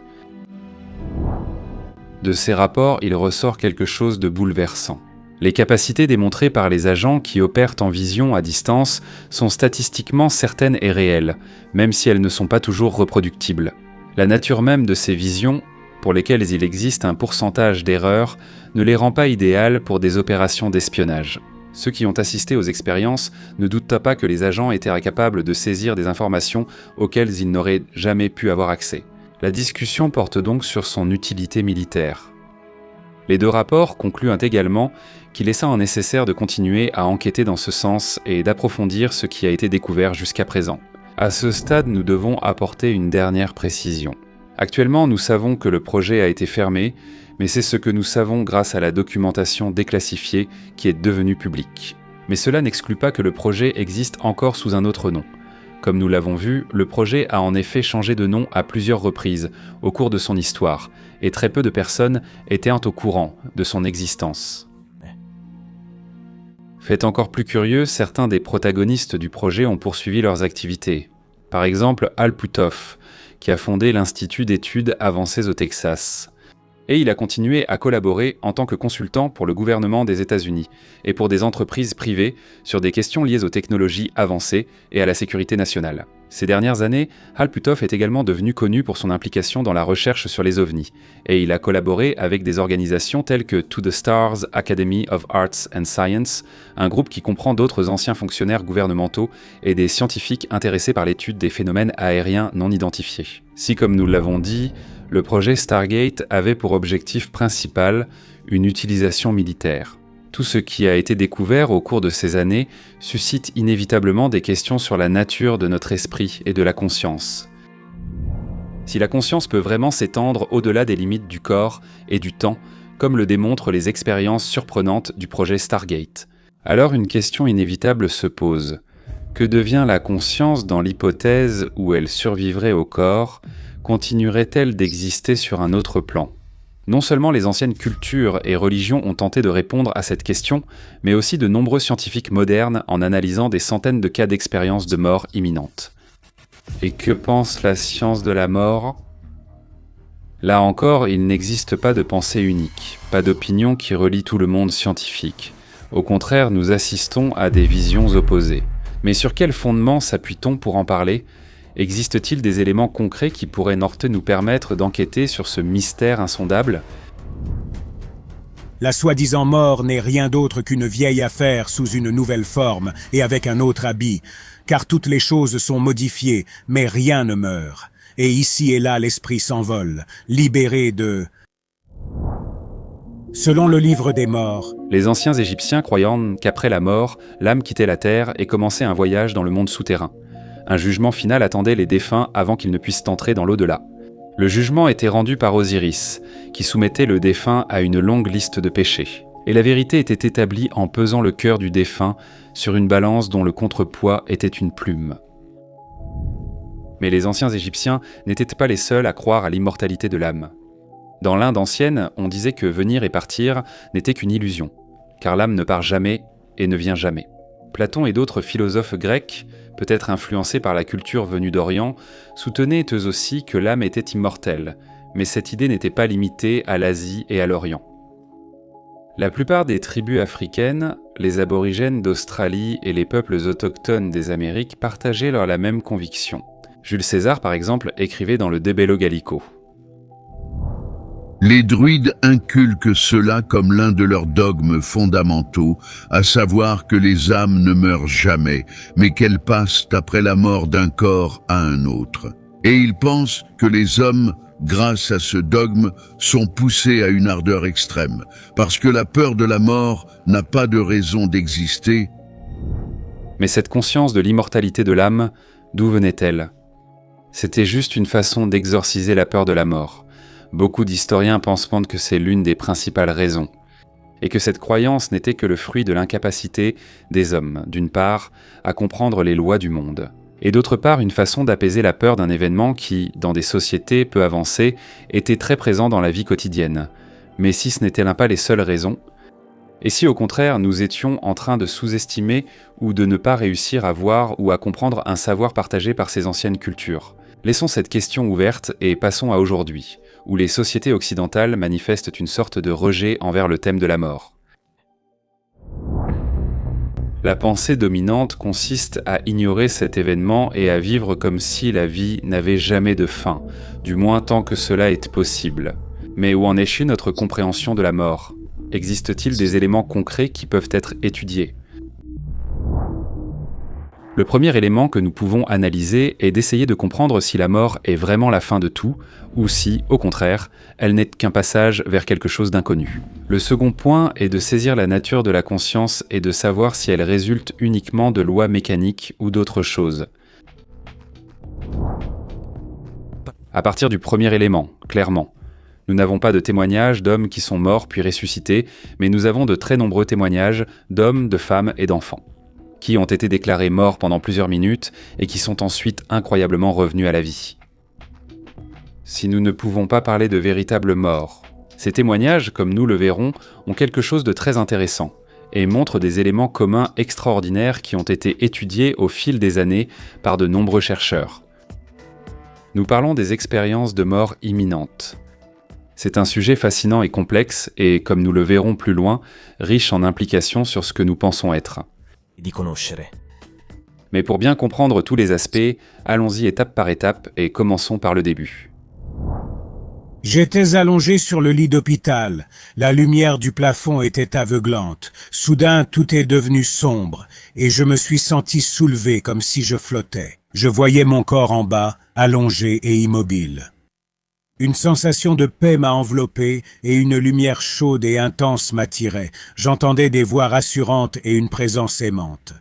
De ces rapports, il ressort quelque chose de bouleversant. Les capacités démontrées par les agents qui opèrent en vision à distance sont statistiquement certaines et réelles, même si elles ne sont pas toujours reproductibles. La nature même de ces visions, pour lesquelles il existe un pourcentage d'erreurs, ne les rend pas idéales pour des opérations d'espionnage. Ceux qui ont assisté aux expériences ne doutent pas que les agents étaient incapables de saisir des informations auxquelles ils n'auraient jamais pu avoir accès. La discussion porte donc sur son utilité militaire. Les deux rapports concluent également qu'il est nécessaire de continuer à enquêter dans ce sens et d'approfondir ce qui a été découvert jusqu'à présent. À ce stade, nous devons apporter une dernière précision. Actuellement, nous savons que le projet a été fermé, mais c'est ce que nous savons grâce à la documentation déclassifiée qui est devenue publique. Mais cela n'exclut pas que le projet existe encore sous un autre nom. Comme nous l'avons vu, le projet a en effet changé de nom à plusieurs reprises au cours de son histoire, et très peu de personnes étaient au courant de son existence. Fait encore plus curieux, certains des protagonistes du projet ont poursuivi leurs activités. Par exemple, Hal Puthoff, qui a fondé l'Institut d'études avancées au Texas. Et il a continué à collaborer en tant que consultant pour le gouvernement des États-Unis et pour des entreprises privées sur des questions liées aux technologies avancées et à la sécurité nationale. Ces dernières années, Hal Puthoff est également devenu connu pour son implication dans la recherche sur les ovnis, et il a collaboré avec des organisations telles que To the Stars Academy of Arts and Science, un groupe qui comprend d'autres anciens fonctionnaires gouvernementaux et des scientifiques intéressés par l'étude des phénomènes aériens non identifiés. Si, comme nous l'avons dit, le projet Stargate avait pour objectif principal une utilisation militaire. Tout ce qui a été découvert au cours de ces années suscite inévitablement des questions sur la nature de notre esprit et de la conscience. Si la conscience peut vraiment s'étendre au-delà des limites du corps et du temps, comme le démontrent les expériences surprenantes du projet Stargate, alors une question inévitable se pose. Que devient la conscience dans l'hypothèse où elle survivrait au corps? Continuerait-elle d'exister sur un autre plan? Non seulement les anciennes cultures et religions ont tenté de répondre à cette question, mais aussi de nombreux scientifiques modernes en analysant des centaines de cas d'expériences de mort imminente. Et que pense la science de la mort? Là encore, il n'existe pas de pensée unique, pas d'opinion qui relie tout le monde scientifique. Au contraire, nous assistons à des visions opposées. Mais sur quel fondement s'appuie-t-on pour en parler? Existe-t-il des éléments concrets qui pourraient nous permettre d'enquêter sur ce mystère insondable? La soi-disant mort n'est rien d'autre qu'une vieille affaire sous une nouvelle forme et avec un autre habit, car toutes les choses sont modifiées, mais rien ne meurt. Et ici et là l'esprit s'envole, libéré de... Selon le livre des morts, les anciens Égyptiens croyant qu'après la mort, l'âme quittait la terre et commençait un voyage dans le monde souterrain. Un jugement final attendait les défunts avant qu'ils ne puissent entrer dans l'au-delà. Le jugement était rendu par Osiris, qui soumettait le défunt à une longue liste de péchés. Et la vérité était établie en pesant le cœur du défunt sur une balance dont le contrepoids était une plume. Mais les anciens Égyptiens n'étaient pas les seuls à croire à l'immortalité de l'âme. Dans l'Inde ancienne, on disait que venir et partir n'était qu'une illusion, car l'âme ne part jamais et ne vient jamais. Platon et d'autres philosophes grecs, peut-être influencés par la culture venue d'Orient, soutenaient eux aussi que l'âme était immortelle, mais cette idée n'était pas limitée à l'Asie et à l'Orient. La plupart des tribus africaines, les aborigènes d'Australie et les peuples autochtones des Amériques partageaient la même conviction. Jules César, par exemple, écrivait dans le De Bello Gallico. Les druides inculquent cela comme l'un de leurs dogmes fondamentaux, à savoir que les âmes ne meurent jamais, mais qu'elles passent après la mort d'un corps à un autre. Et ils pensent que les hommes, grâce à ce dogme, sont poussés à une ardeur extrême, parce que la peur de la mort n'a pas de raison d'exister. Mais cette conscience de l'immortalité de l'âme, d'où venait-elle ? C'était juste une façon d'exorciser la peur de la mort. Beaucoup d'historiens pensent que c'est l'une des principales raisons, et que cette croyance n'était que le fruit de l'incapacité des hommes, d'une part, à comprendre les lois du monde, et d'autre part une façon d'apaiser la peur d'un événement qui, dans des sociétés peu avancées, était très présent dans la vie quotidienne. Mais si ce n'étaient pas les seules raisons, et si au contraire nous étions en train de sous-estimer ou de ne pas réussir à voir ou à comprendre un savoir partagé par ces anciennes cultures ? Laissons cette question ouverte et passons à aujourd'hui, où les sociétés occidentales manifestent une sorte de rejet envers le thème de la mort. La pensée dominante consiste à ignorer cet événement et à vivre comme si la vie n'avait jamais de fin, du moins tant que cela est possible. Mais où en est notre compréhension de la mort ? Existe-t-il des éléments concrets qui peuvent être étudiés ? Le premier élément que nous pouvons analyser est d'essayer de comprendre si la mort est vraiment la fin de tout, ou si, au contraire, elle n'est qu'un passage vers quelque chose d'inconnu. Le second point est de saisir la nature de la conscience et de savoir si elle résulte uniquement de lois mécaniques ou d'autres choses. À partir du premier élément, clairement, nous n'avons pas de témoignages d'hommes qui sont morts puis ressuscités, mais nous avons de très nombreux témoignages d'hommes, de femmes et d'enfants, qui ont été déclarés morts pendant plusieurs minutes et qui sont ensuite incroyablement revenus à la vie. Si nous ne pouvons pas parler de véritables morts, ces témoignages, comme nous le verrons, ont quelque chose de très intéressant et montrent des éléments communs extraordinaires qui ont été étudiés au fil des années par de nombreux chercheurs. Nous parlons des expériences de mort imminente. C'est un sujet fascinant et complexe et, comme nous le verrons plus loin, riche en implications sur ce que nous pensons être. Mais pour bien comprendre tous les aspects, allons-y étape par étape et commençons par le début. J'étais allongé sur le lit d'hôpital. La lumière du plafond était aveuglante. Soudain, tout est devenu sombre, et je me suis senti soulevé comme si je flottais. Je voyais mon corps en bas, allongé et immobile. Une sensation de paix m'a enveloppé et une lumière chaude et intense m'attirait. J'entendais des voix rassurantes et une présence aimante.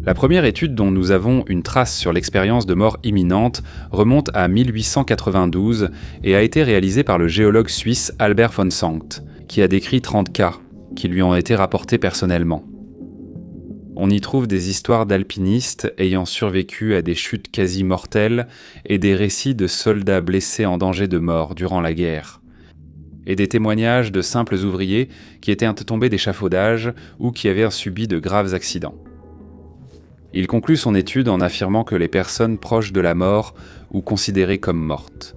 La première étude dont nous avons une trace sur l'expérience de mort imminente remonte à 1892 et a été réalisée par le géologue suisse Albert von Sankt, qui a décrit 30 cas qui lui ont été rapportés personnellement. On y trouve des histoires d'alpinistes ayant survécu à des chutes quasi mortelles et des récits de soldats blessés en danger de mort durant la guerre. Et des témoignages de simples ouvriers qui étaient tombés d'échafaudage ou qui avaient subi de graves accidents. Il conclut son étude en affirmant que les personnes proches de la mort ou considérées comme mortes.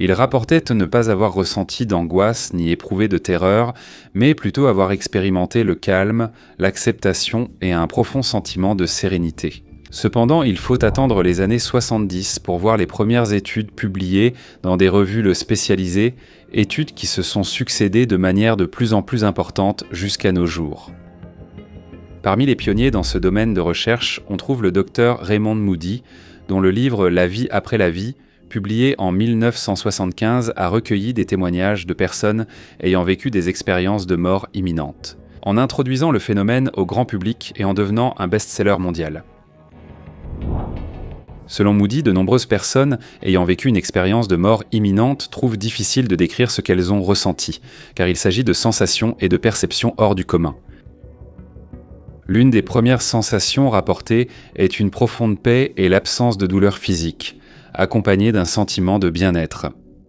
Il rapportait ne pas avoir ressenti d'angoisse ni éprouvé de terreur, mais plutôt avoir expérimenté le calme, l'acceptation et un profond sentiment de sérénité. Cependant, il faut attendre les années 70 pour voir les premières études publiées dans des revues spécialisées, études qui se sont succédées de manière de plus en plus importante jusqu'à nos jours. Parmi les pionniers dans ce domaine de recherche, on trouve le docteur Raymond Moody, dont le livre « La vie après la vie », publié en 1975, a recueilli des témoignages de personnes ayant vécu des expériences de mort imminente, en introduisant le phénomène au grand public et en devenant un best-seller mondial. Selon Moody, de nombreuses personnes ayant vécu une expérience de mort imminente trouvent difficile de décrire ce qu'elles ont ressenti, car il s'agit de sensations et de perceptions hors du commun. L'une des premières sensations rapportées est une profonde paix et l'absence de douleur physique, accompagnée d'un sentiment de bien-être.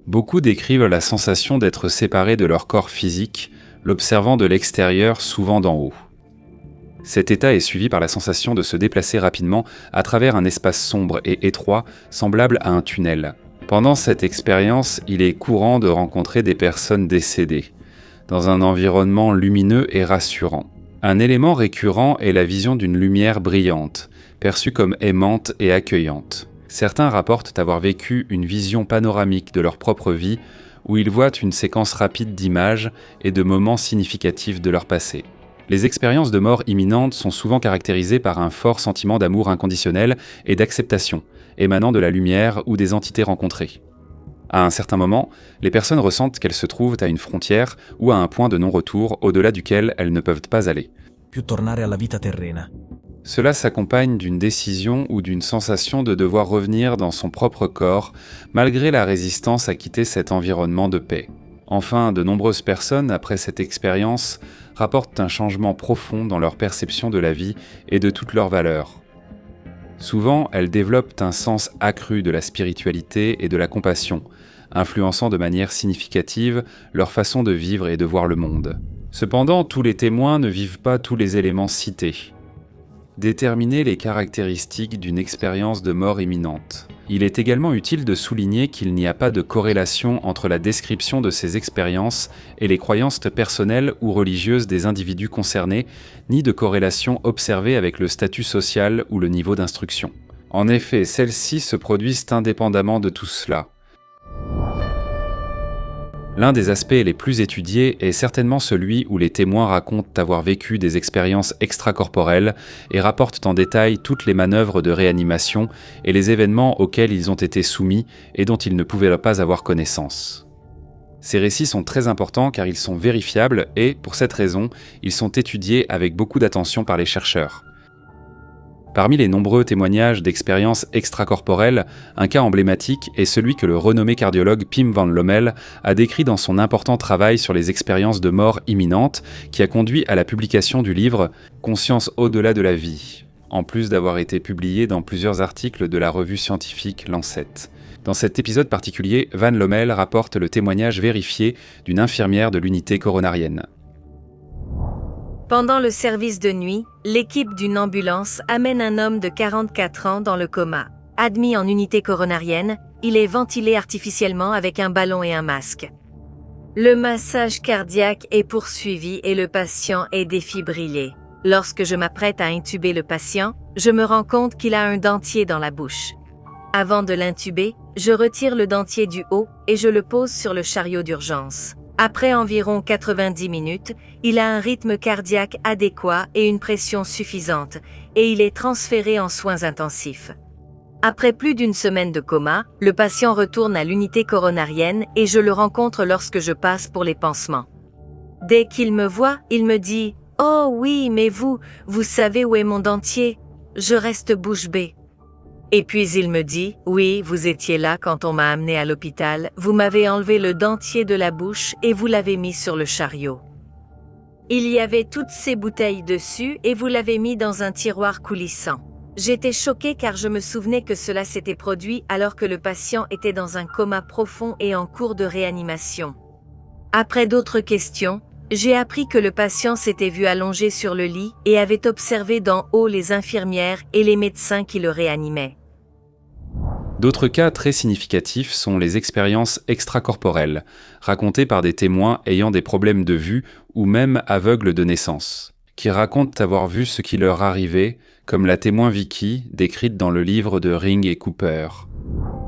Beaucoup décrivent la sensation d'être séparés de leur corps physique, l'observant de l'extérieur, souvent d'en haut. Cet état est suivi par la sensation de se déplacer rapidement à travers un espace sombre et étroit, semblable à un tunnel. Pendant cette expérience, il est courant de rencontrer des personnes décédées. dans un environnement lumineux et rassurant. Un élément récurrent est la vision d'une lumière brillante, perçue comme aimante et accueillante. Certains rapportent avoir vécu une vision panoramique de leur propre vie où ils voient une séquence rapide d'images et de moments significatifs de leur passé. Les expériences de mort imminente sont souvent caractérisées par un fort sentiment d'amour inconditionnel et d'acceptation, émanant de la lumière ou des entités rencontrées. À un certain moment, les personnes ressentent qu'elles se trouvent à une frontière ou à un point de non-retour au-delà duquel elles ne peuvent pas aller. Più tornare alla vita terrena. Cela s'accompagne d'une décision ou d'une sensation de devoir revenir dans son propre corps, malgré la résistance à quitter cet environnement de paix. Enfin, de nombreuses personnes, après cette expérience, rapportent un changement profond dans leur perception de la vie et de toutes leurs valeurs. Souvent, elles développent un sens accru de la spiritualité et de la compassion, influençant de manière significative leur façon de vivre et de voir le monde. Cependant, tous les témoins ne vivent pas tous les éléments cités. Déterminer les caractéristiques d'une expérience de mort imminente. Il est également utile de souligner qu'il n'y a pas de corrélation entre la description de ces expériences et les croyances personnelles ou religieuses des individus concernés, ni de corrélation observée avec le statut social ou le niveau d'instruction. En effet, celles-ci se produisent indépendamment de tout cela. L'un des aspects les plus étudiés est certainement celui où les témoins racontent avoir vécu des expériences extracorporelles et rapportent en détail toutes les manœuvres de réanimation et les événements auxquels ils ont été soumis et dont ils ne pouvaient pas avoir connaissance. Ces récits sont très importants car ils sont vérifiables et, pour cette raison, ils sont étudiés avec beaucoup d'attention par les chercheurs. Parmi les nombreux témoignages d'expériences extracorporelles, un cas emblématique est celui que le renommé cardiologue Pim van Lommel a décrit dans son important travail sur les expériences de mort imminente qui a conduit à la publication du livre « Conscience au-delà de la vie », en plus d'avoir été publié dans plusieurs articles de la revue scientifique Lancet. Dans cet épisode particulier, Van Lommel rapporte le témoignage vérifié d'une infirmière de l'unité coronarienne. Pendant le service de nuit, l'équipe d'une ambulance amène un homme de 44 ans dans le coma. Admis en unité coronarienne, il est ventilé artificiellement avec un ballon et un masque. Le massage cardiaque est poursuivi et le patient est défibrillé. Lorsque je m'apprête à intuber le patient, je me rends compte qu'il a un dentier dans la bouche. Avant de l'intuber, je retire le dentier du haut et je le pose sur le chariot d'urgence. Après environ 90 minutes, il a un rythme cardiaque adéquat et une pression suffisante, et il est transféré en soins intensifs. Après plus d'une semaine de coma, le patient retourne à l'unité coronarienne et je le rencontre lorsque je passe pour les pansements. Dès qu'il me voit, il me dit « Oh oui, mais vous savez où est mon dentier ? Je reste bouche bée. » Et puis il me dit « Oui, vous étiez là quand on m'a amené à l'hôpital, vous m'avez enlevé le dentier de la bouche et vous l'avez mis sur le chariot. Il y avait toutes ces bouteilles dessus et vous l'avez mis dans un tiroir coulissant. » J'étais choquée car je me souvenais que cela s'était produit alors que le patient était dans un coma profond et en cours de réanimation. Après d'autres questions, j'ai appris que le patient s'était vu allongé sur le lit et avait observé d'en haut les infirmières et les médecins qui le réanimaient. D'autres cas très significatifs sont les expériences extracorporelles, racontées par des témoins ayant des problèmes de vue ou même aveugles de naissance, qui racontent avoir vu ce qui leur arrivait, comme la témoin Vicky, décrite dans le livre de Ring et Cooper.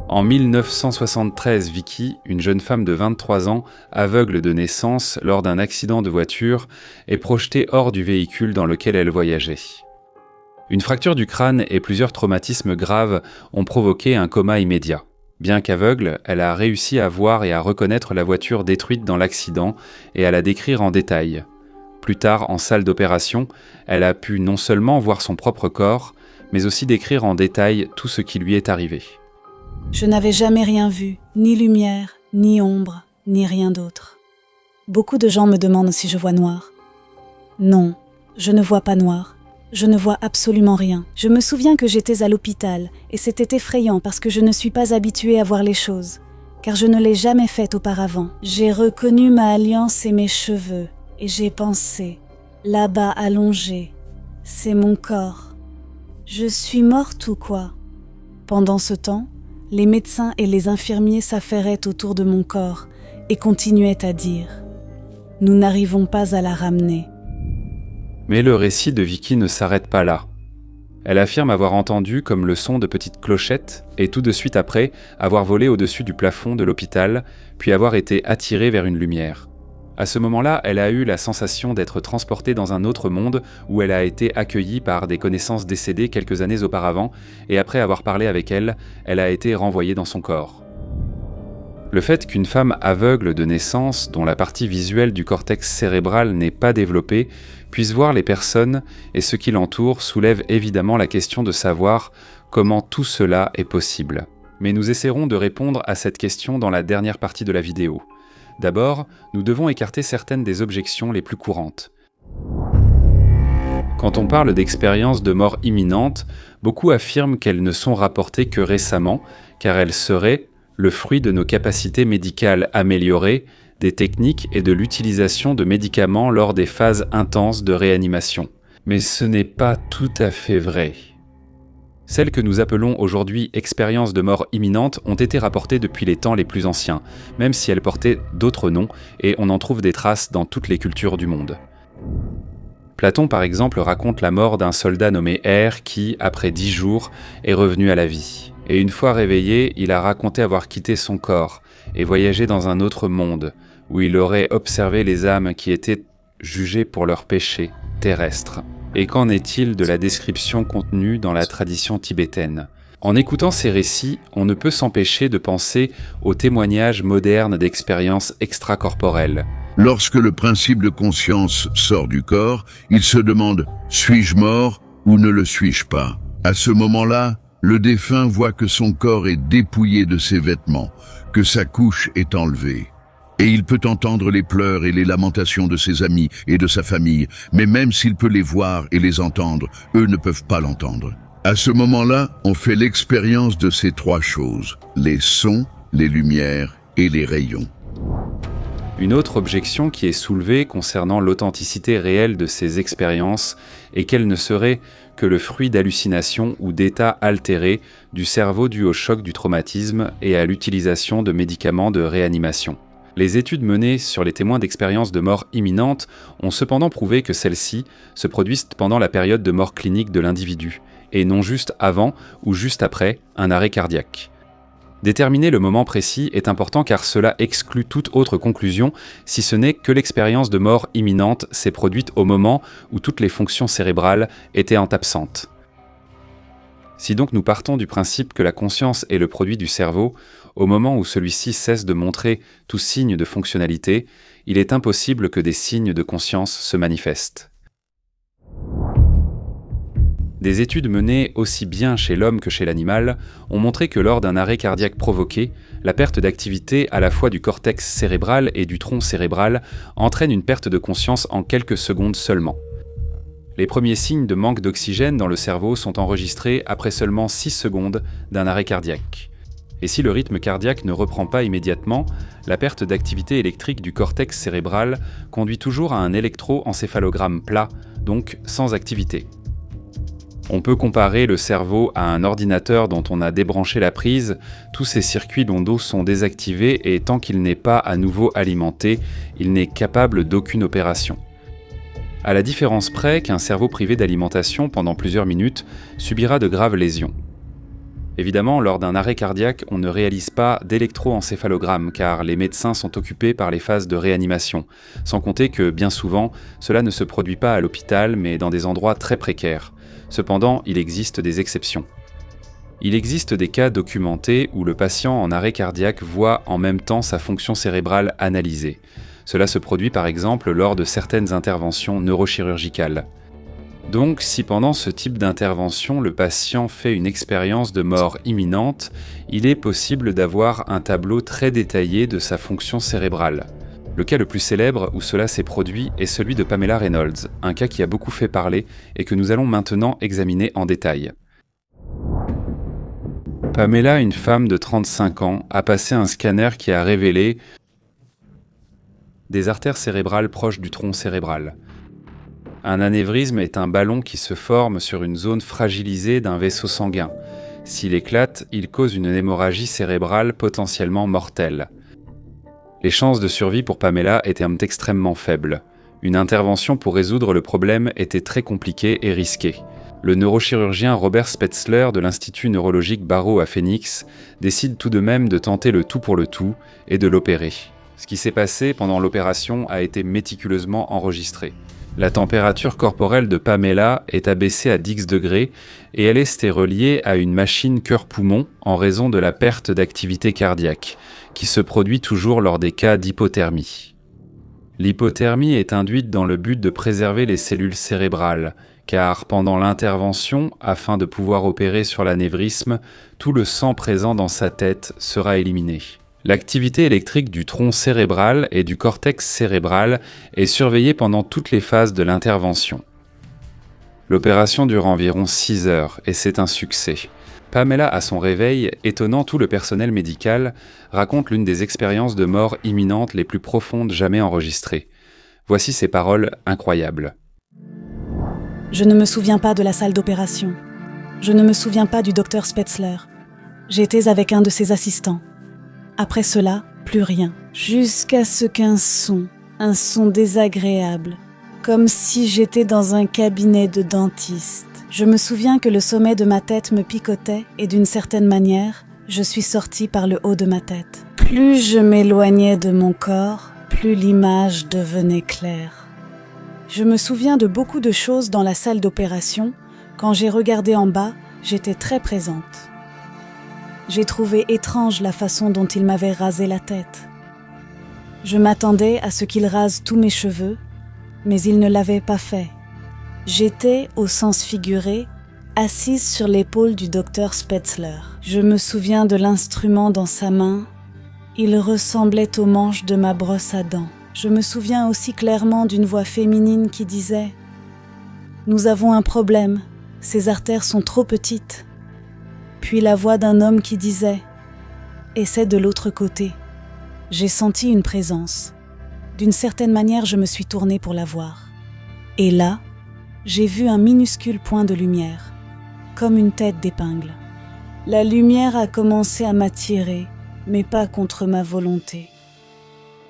En 1973, Vicky, une jeune femme de 23 ans, aveugle de naissance lors d'un accident de voiture, est projetée hors du véhicule dans lequel elle voyageait. Une fracture du crâne et plusieurs traumatismes graves ont provoqué un coma immédiat. Bien qu'aveugle, elle a réussi à voir et à reconnaître la voiture détruite dans l'accident et à la décrire en détail. Plus tard, en salle d'opération, elle a pu non seulement voir son propre corps, mais aussi décrire en détail tout ce qui lui est arrivé. Je n'avais jamais rien vu, ni lumière, ni ombre, ni rien d'autre. Beaucoup de gens me demandent si je vois noir. Non, je ne vois pas noir. Je ne vois absolument rien. Je me souviens que j'étais à l'hôpital et c'était effrayant parce que je ne suis pas habituée à voir les choses, car je ne l'ai jamais fait auparavant. J'ai reconnu ma alliance et mes cheveux et j'ai pensé, là-bas allongé, c'est mon corps. Je suis morte ou quoi ? Pendant ce temps, les médecins et les infirmiers s'affairaient autour de mon corps et continuaient à dire « Nous n'arrivons pas à la ramener. Mais le récit de Vicky ne s'arrête pas là. Elle affirme avoir entendu comme le son de petites clochettes et tout de suite après avoir volé au-dessus du plafond de l'hôpital, puis avoir été attirée vers une lumière. À ce moment-là, elle a eu la sensation d'être transportée dans un autre monde où elle a été accueillie par des connaissances décédées quelques années auparavant et après avoir parlé avec elle, elle a été renvoyée dans son corps. Le fait qu'une femme aveugle de naissance, dont la partie visuelle du cortex cérébral n'est pas développée, puisse voir les personnes et ce qui l'entoure soulève évidemment la question de savoir comment tout cela est possible. Mais nous essaierons de répondre à cette question dans la dernière partie de la vidéo. D'abord, nous devons écarter certaines des objections les plus courantes. Quand on parle d'expériences de mort imminente, beaucoup affirment qu'elles ne sont rapportées que récemment, car elles seraient le fruit de nos capacités médicales améliorées, des techniques et de l'utilisation de médicaments lors des phases intenses de réanimation. Mais ce n'est pas tout à fait vrai. Celles que nous appelons aujourd'hui expériences de mort imminente ont été rapportées depuis les temps les plus anciens, même si elles portaient d'autres noms, et on en trouve des traces dans toutes les cultures du monde. Platon, par exemple, raconte la mort d'un soldat nommé R qui, après 10 jours, est revenu à la vie. Et une fois réveillé, il a raconté avoir quitté son corps et voyagé dans un autre monde, où il aurait observé les âmes qui étaient jugées pour leurs péchés terrestres. Et qu'en est-il de la description contenue dans la tradition tibétaine ? En écoutant ces récits, on ne peut s'empêcher de penser aux témoignages modernes d'expériences extracorporelles. Lorsque le principe de conscience sort du corps, il se demande « suis-je mort ou ne le suis-je pas ?» À ce moment-là, le défunt voit que son corps est dépouillé de ses vêtements, que sa couche est enlevée. Et il peut entendre les pleurs et les lamentations de ses amis et de sa famille, mais même s'il peut les voir et les entendre, eux ne peuvent pas l'entendre. À ce moment-là, on fait l'expérience de ces trois choses, les sons, les lumières et les rayons. Une autre objection qui est soulevée concernant l'authenticité réelle de ces expériences est qu'elles ne seraient que le fruit d'hallucinations ou d'états altérés du cerveau dus au choc du traumatisme et à l'utilisation de médicaments de réanimation. Les études menées sur les témoins d'expériences de mort imminente ont cependant prouvé que celles-ci se produisent pendant la période de mort clinique de l'individu, et non juste avant ou juste après un arrêt cardiaque. Déterminer le moment précis est important car cela exclut toute autre conclusion si ce n'est que l'expérience de mort imminente s'est produite au moment où toutes les fonctions cérébrales étaient absentes. Si donc nous partons du principe que la conscience est le produit du cerveau, au moment où celui-ci cesse de montrer tout signe de fonctionnalité, il est impossible que des signes de conscience se manifestent. Des études menées aussi bien chez l'homme que chez l'animal ont montré que lors d'un arrêt cardiaque provoqué, la perte d'activité à la fois du cortex cérébral et du tronc cérébral entraîne une perte de conscience en quelques secondes seulement. Les premiers signes de manque d'oxygène dans le cerveau sont enregistrés après seulement 6 secondes d'un arrêt cardiaque. Et si le rythme cardiaque ne reprend pas immédiatement, la perte d'activité électrique du cortex cérébral conduit toujours à un électroencéphalogramme plat, donc sans activité. On peut comparer le cerveau à un ordinateur dont on a débranché la prise, tous ses circuits d'ondes sont désactivés et tant qu'il n'est pas à nouveau alimenté, il n'est capable d'aucune opération. À la différence près qu'un cerveau privé d'alimentation pendant plusieurs minutes subira de graves lésions. Évidemment, lors d'un arrêt cardiaque, on ne réalise pas d'électroencéphalogramme car les médecins sont occupés par les phases de réanimation, sans compter que, bien souvent, cela ne se produit pas à l'hôpital mais dans des endroits très précaires. Cependant, il existe des exceptions. Il existe des cas documentés où le patient en arrêt cardiaque voit en même temps sa fonction cérébrale analysée. Cela se produit par exemple lors de certaines interventions neurochirurgicales. Donc, si pendant ce type d'intervention, le patient fait une expérience de mort imminente, il est possible d'avoir un tableau très détaillé de sa fonction cérébrale. Le cas le plus célèbre où cela s'est produit est celui de Pamela Reynolds, un cas qui a beaucoup fait parler et que nous allons maintenant examiner en détail. Pamela, une femme de 35 ans, a passé un scanner qui a révélé des artères cérébrales proches du tronc cérébral. Un anévrisme est un ballon qui se forme sur une zone fragilisée d'un vaisseau sanguin. S'il éclate, il cause une hémorragie cérébrale potentiellement mortelle. Les chances de survie pour Pamela étaient extrêmement faibles. Une intervention pour résoudre le problème était très compliquée et risquée. Le neurochirurgien Robert Spetzler de l'Institut neurologique Barrow à Phoenix décide tout de même de tenter le tout pour le tout et de l'opérer. Ce qui s'est passé pendant l'opération a été méticuleusement enregistré. La température corporelle de Pamela est abaissée à 10 degrés et elle est reliée à une machine cœur-poumon en raison de la perte d'activité cardiaque, qui se produit toujours lors des cas d'hypothermie. L'hypothermie est induite dans le but de préserver les cellules cérébrales, car pendant l'intervention, afin de pouvoir opérer sur l'anévrisme, tout le sang présent dans sa tête sera éliminé. L'activité électrique du tronc cérébral et du cortex cérébral est surveillée pendant toutes les phases de l'intervention. L'opération dure environ 6 heures et c'est un succès. Pamela, à son réveil, étonnant tout le personnel médical, raconte l'une des expériences de mort imminente les plus profondes jamais enregistrées. Voici ses paroles incroyables. Je ne me souviens pas de la salle d'opération. Je ne me souviens pas du docteur Spetzler. J'étais avec un de ses assistants. Après cela, plus rien. Jusqu'à ce qu'un son désagréable, comme si j'étais dans un cabinet de dentiste. Je me souviens que le sommet de ma tête me picotait et d'une certaine manière, je suis sortie par le haut de ma tête. Plus je m'éloignais de mon corps, plus l'image devenait claire. Je me souviens de beaucoup de choses dans la salle d'opération. Quand j'ai regardé en bas, j'étais très présente. J'ai trouvé étrange la façon dont il m'avait rasé la tête. Je m'attendais à ce qu'il rase tous mes cheveux, mais il ne l'avait pas fait. J'étais, au sens figuré, assise sur l'épaule du docteur Spetzler. Je me souviens de l'instrument dans sa main. Il ressemblait au manche de ma brosse à dents. Je me souviens aussi clairement d'une voix féminine qui disait « Nous avons un problème, ces artères sont trop petites. » Puis la voix d'un homme qui disait « Essaie de l'autre côté. » J'ai senti une présence. D'une certaine manière, je me suis tournée pour la voir. Et là, j'ai vu un minuscule point de lumière, comme une tête d'épingle. La lumière a commencé à m'attirer, mais pas contre ma volonté.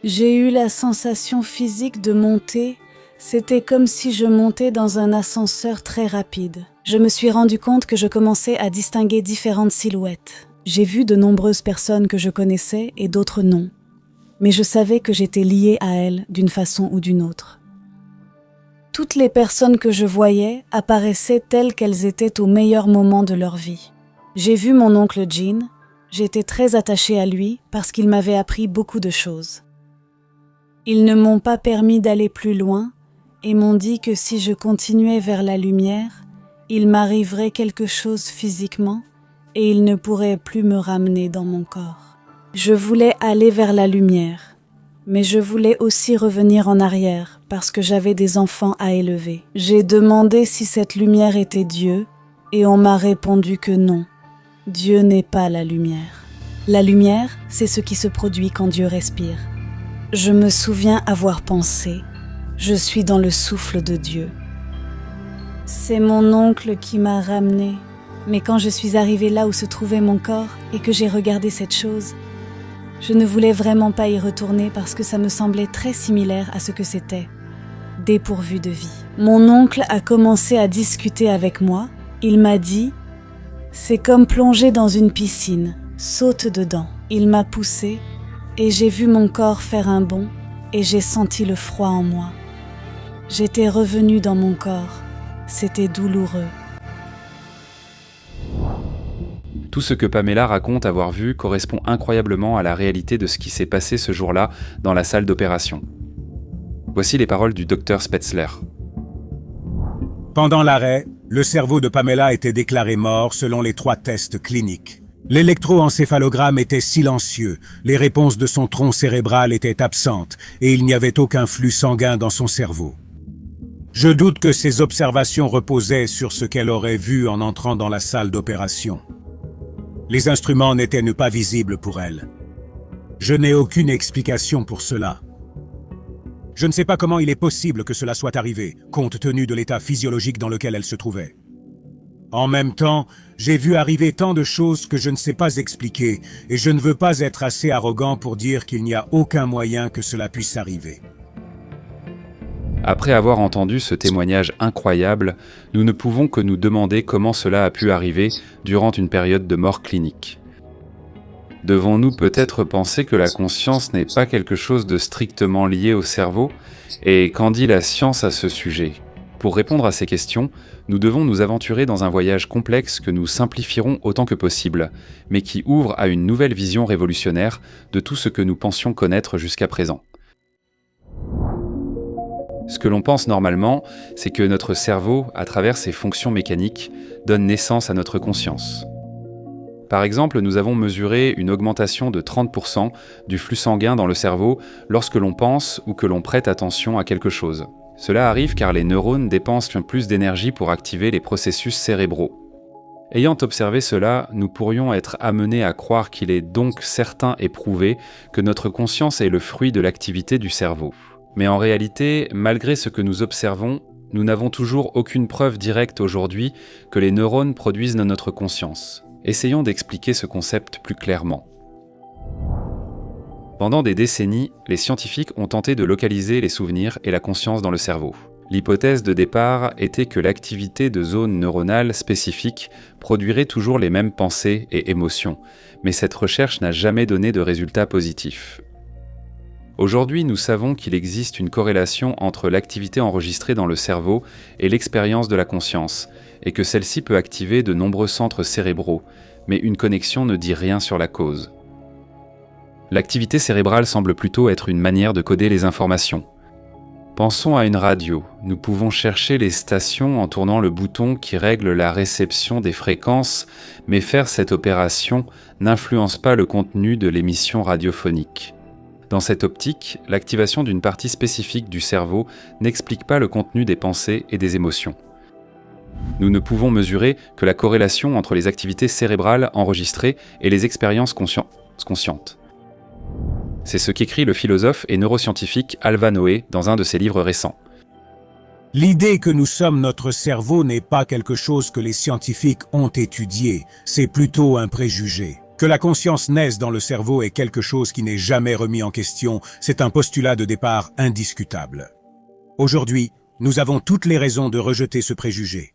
J'ai eu la sensation physique de monter, c'était comme si je montais dans un ascenseur très rapide. Je me suis rendu compte que je commençais à distinguer différentes silhouettes. J'ai vu de nombreuses personnes que je connaissais et d'autres non, mais je savais que j'étais liée à elles d'une façon ou d'une autre. Toutes les personnes que je voyais apparaissaient telles qu'elles étaient au meilleur moment de leur vie. J'ai vu mon oncle Gene, j'étais très attachée à lui parce qu'il m'avait appris beaucoup de choses. Ils ne m'ont pas permis d'aller plus loin et m'ont dit que si je continuais vers la lumière, il m'arriverait quelque chose physiquement et ils ne pourraient plus me ramener dans mon corps. Je voulais aller vers la lumière, mais je voulais aussi revenir en arrière parce que j'avais des enfants à élever. J'ai demandé si cette lumière était Dieu et on m'a répondu que non. Dieu n'est pas la lumière. La lumière, c'est ce qui se produit quand Dieu respire. Je me souviens avoir pensé, je suis dans le souffle de Dieu. C'est mon oncle qui m'a ramenée, mais quand je suis arrivée là où se trouvait mon corps et que j'ai regardé cette chose, je ne voulais vraiment pas y retourner parce que ça me semblait très similaire à ce que c'était, dépourvu de vie. Mon oncle a commencé à discuter avec moi, il m'a dit « C'est comme plonger dans une piscine, saute dedans ». Il m'a poussée, et j'ai vu mon corps faire un bond et j'ai senti le froid en moi. J'étais revenue dans mon corps. C'était douloureux. Tout ce que Pamela raconte avoir vu correspond incroyablement à la réalité de ce qui s'est passé ce jour-là dans la salle d'opération. Voici les paroles du docteur Spetzler. Pendant l'arrêt, le cerveau de Pamela était déclaré mort selon les 3 tests cliniques. L'électroencéphalogramme était silencieux, les réponses de son tronc cérébral étaient absentes et il n'y avait aucun flux sanguin dans son cerveau. Je doute que ces observations reposaient sur ce qu'elle aurait vu en entrant dans la salle d'opération. Les instruments n'étaient pas visibles pour elle. Je n'ai aucune explication pour cela. Je ne sais pas comment il est possible que cela soit arrivé, compte tenu de l'état physiologique dans lequel elle se trouvait. En même temps, j'ai vu arriver tant de choses que je ne sais pas expliquer, et je ne veux pas être assez arrogant pour dire qu'il n'y a aucun moyen que cela puisse arriver. Après avoir entendu ce témoignage incroyable, nous ne pouvons que nous demander comment cela a pu arriver durant une période de mort clinique. Devons-nous peut-être penser que la conscience n'est pas quelque chose de strictement lié au cerveau? Et qu'en dit la science à ce sujet? Pour répondre à ces questions, nous devons nous aventurer dans un voyage complexe que nous simplifierons autant que possible, mais qui ouvre à une nouvelle vision révolutionnaire de tout ce que nous pensions connaître jusqu'à présent. Ce que l'on pense normalement, c'est que notre cerveau, à travers ses fonctions mécaniques, donne naissance à notre conscience. Par exemple, nous avons mesuré une augmentation de 30% du flux sanguin dans le cerveau lorsque l'on pense ou que l'on prête attention à quelque chose. Cela arrive car les neurones dépensent plus d'énergie pour activer les processus cérébraux. Ayant observé cela, nous pourrions être amenés à croire qu'il est donc certain et prouvé que notre conscience est le fruit de l'activité du cerveau. Mais en réalité, malgré ce que nous observons, nous n'avons toujours aucune preuve directe aujourd'hui que les neurones produisent notre conscience. Essayons d'expliquer ce concept plus clairement. Pendant des décennies, les scientifiques ont tenté de localiser les souvenirs et la conscience dans le cerveau. L'hypothèse de départ était que l'activité de zones neuronales spécifiques produirait toujours les mêmes pensées et émotions, mais cette recherche n'a jamais donné de résultats positifs. Aujourd'hui, nous savons qu'il existe une corrélation entre l'activité enregistrée dans le cerveau et l'expérience de la conscience, et que celle-ci peut activer de nombreux centres cérébraux, mais une connexion ne dit rien sur la cause. L'activité cérébrale semble plutôt être une manière de coder les informations. Pensons à une radio. Nous pouvons chercher les stations en tournant le bouton qui règle la réception des fréquences, mais faire cette opération n'influence pas le contenu de l'émission radiophonique. Dans cette optique, l'activation d'une partie spécifique du cerveau n'explique pas le contenu des pensées et des émotions. Nous ne pouvons mesurer que la corrélation entre les activités cérébrales enregistrées et les expériences conscientes. C'est ce qu'écrit le philosophe et neuroscientifique Alva Noé dans un de ses livres récents. L'idée que nous sommes notre cerveau n'est pas quelque chose que les scientifiques ont étudié, c'est plutôt un préjugé. Que la conscience naisse dans le cerveau est quelque chose qui n'est jamais remis en question, c'est un postulat de départ indiscutable. Aujourd'hui, nous avons toutes les raisons de rejeter ce préjugé.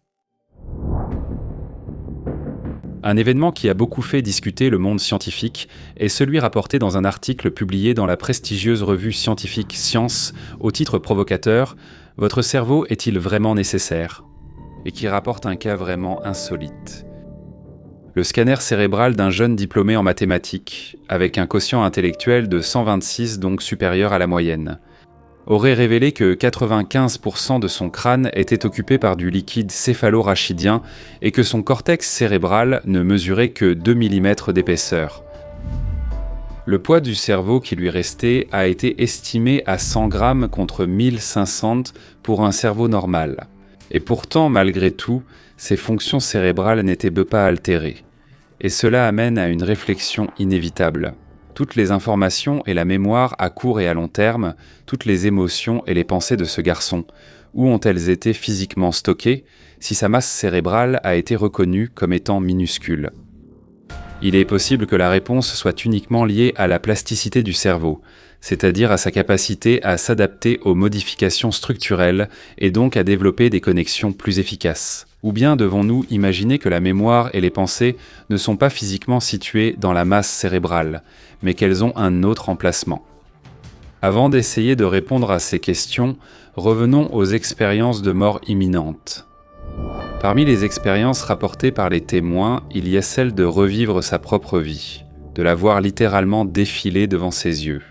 Un événement qui a beaucoup fait discuter le monde scientifique est celui rapporté dans un article publié dans la prestigieuse revue scientifique Science au titre provocateur « Votre cerveau est-il vraiment nécessaire ?» et qui rapporte un cas vraiment insolite. Le scanner cérébral d'un jeune diplômé en mathématiques, avec un quotient intellectuel de 126 donc supérieur à la moyenne, aurait révélé que 95% de son crâne était occupé par du liquide céphalo-rachidien et que son cortex cérébral ne mesurait que 2 mm d'épaisseur. Le poids du cerveau qui lui restait a été estimé à 100 grammes contre 1500 pour un cerveau normal. Et pourtant, malgré tout, ses fonctions cérébrales n'étaient pas altérées. Et cela amène à une réflexion inévitable. Toutes les informations et la mémoire à court et à long terme, toutes les émotions et les pensées de ce garçon, où ont-elles été physiquement stockées si sa masse cérébrale a été reconnue comme étant minuscule? Il est possible que la réponse soit uniquement liée à la plasticité du cerveau, c'est-à-dire à sa capacité à s'adapter aux modifications structurelles et donc à développer des connexions plus efficaces. Ou bien devons-nous imaginer que la mémoire et les pensées ne sont pas physiquement situées dans la masse cérébrale, mais qu'elles ont un autre emplacement? Avant d'essayer de répondre à ces questions, revenons aux expériences de mort imminente. Parmi les expériences rapportées par les témoins, il y a celle de revivre sa propre vie, de la voir littéralement défiler devant ses yeux.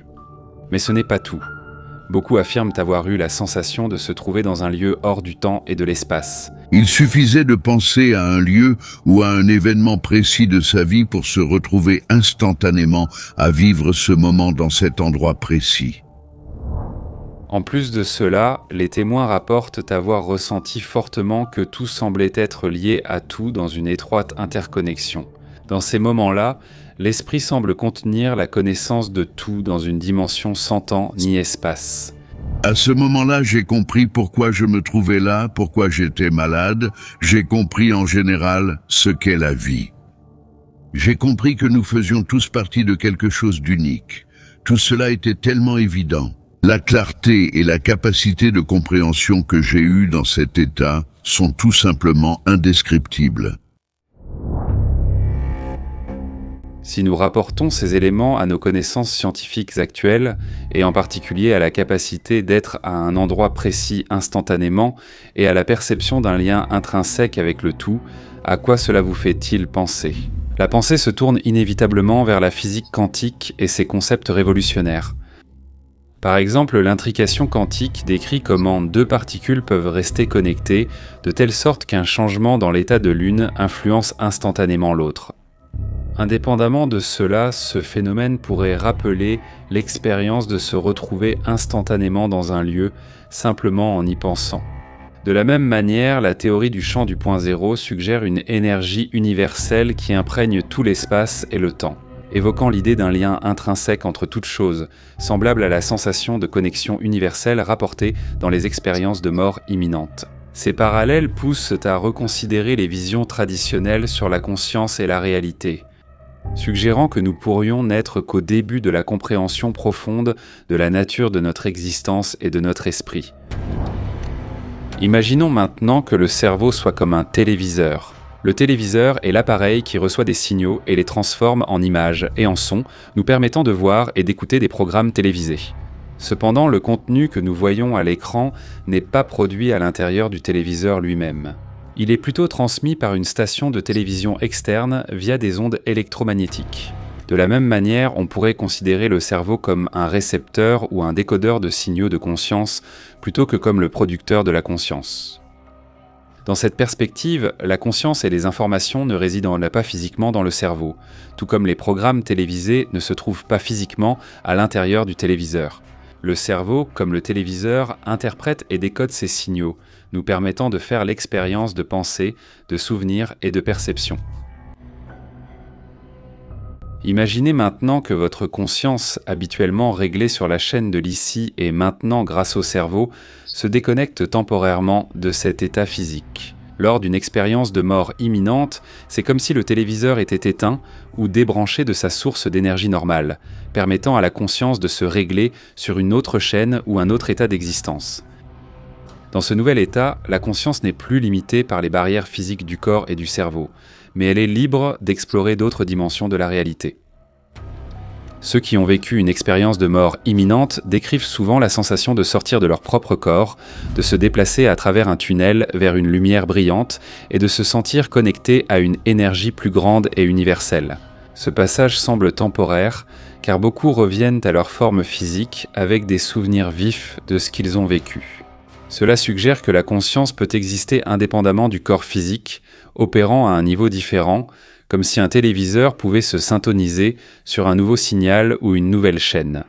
Mais ce n'est pas tout. Beaucoup affirment avoir eu la sensation de se trouver dans un lieu hors du temps et de l'espace. Il suffisait de penser à un lieu ou à un événement précis de sa vie pour se retrouver instantanément à vivre ce moment dans cet endroit précis. En plus de cela, les témoins rapportent avoir ressenti fortement que tout semblait être lié à tout dans une étroite interconnexion. Dans ces moments-là, l'esprit semble contenir la connaissance de tout dans une dimension sans temps ni espace. À ce moment-là, j'ai compris pourquoi je me trouvais là, pourquoi j'étais malade. J'ai compris en général ce qu'est la vie. J'ai compris que nous faisions tous partie de quelque chose d'unique. Tout cela était tellement évident. La clarté et la capacité de compréhension que j'ai eue dans cet état sont tout simplement indescriptibles. Si nous rapportons ces éléments à nos connaissances scientifiques actuelles, et en particulier à la capacité d'être à un endroit précis instantanément et à la perception d'un lien intrinsèque avec le tout, à quoi cela vous fait-il penser ? La pensée se tourne inévitablement vers la physique quantique et ses concepts révolutionnaires. Par exemple, l'intrication quantique décrit comment deux particules peuvent rester connectées de telle sorte qu'un changement dans l'état de l'une influence instantanément l'autre. Indépendamment de cela, ce phénomène pourrait rappeler l'expérience de se retrouver instantanément dans un lieu, simplement en y pensant. De la même manière, la théorie du champ du point zéro suggère une énergie universelle qui imprègne tout l'espace et le temps, évoquant l'idée d'un lien intrinsèque entre toutes choses, semblable à la sensation de connexion universelle rapportée dans les expériences de mort imminente. Ces parallèles poussent à reconsidérer les visions traditionnelles sur la conscience et la réalité, suggérant que nous pourrions n'être qu'au début de la compréhension profonde de la nature de notre existence et de notre esprit. Imaginons maintenant que le cerveau soit comme un téléviseur. Le téléviseur est l'appareil qui reçoit des signaux et les transforme en images et en sons, nous permettant de voir et d'écouter des programmes télévisés. Cependant, le contenu que nous voyons à l'écran n'est pas produit à l'intérieur du téléviseur lui-même. Il est plutôt transmis par une station de télévision externe via des ondes électromagnétiques. De la même manière, on pourrait considérer le cerveau comme un récepteur ou un décodeur de signaux de conscience plutôt que comme le producteur de la conscience. Dans cette perspective, la conscience et les informations ne résident pas physiquement dans le cerveau, tout comme les programmes télévisés ne se trouvent pas physiquement à l'intérieur du téléviseur. Le cerveau, comme le téléviseur, interprète et décode ces signaux, nous permettant de faire l'expérience de pensée, de souvenirs et de perception. Imaginez maintenant que votre conscience, habituellement réglée sur la chaîne de l'ici et maintenant grâce au cerveau, se déconnecte temporairement de cet état physique. Lors d'une expérience de mort imminente, c'est comme si le téléviseur était éteint ou débranché de sa source d'énergie normale, permettant à la conscience de se régler sur une autre chaîne ou un autre état d'existence. Dans ce nouvel état, la conscience n'est plus limitée par les barrières physiques du corps et du cerveau, mais elle est libre d'explorer d'autres dimensions de la réalité. Ceux qui ont vécu une expérience de mort imminente décrivent souvent la sensation de sortir de leur propre corps, de se déplacer à travers un tunnel vers une lumière brillante et de se sentir connectés à une énergie plus grande et universelle. Ce passage semble temporaire, car beaucoup reviennent à leur forme physique avec des souvenirs vifs de ce qu'ils ont vécu. Cela suggère que la conscience peut exister indépendamment du corps physique, opérant à un niveau différent, comme si un téléviseur pouvait se syntoniser sur un nouveau signal ou une nouvelle chaîne.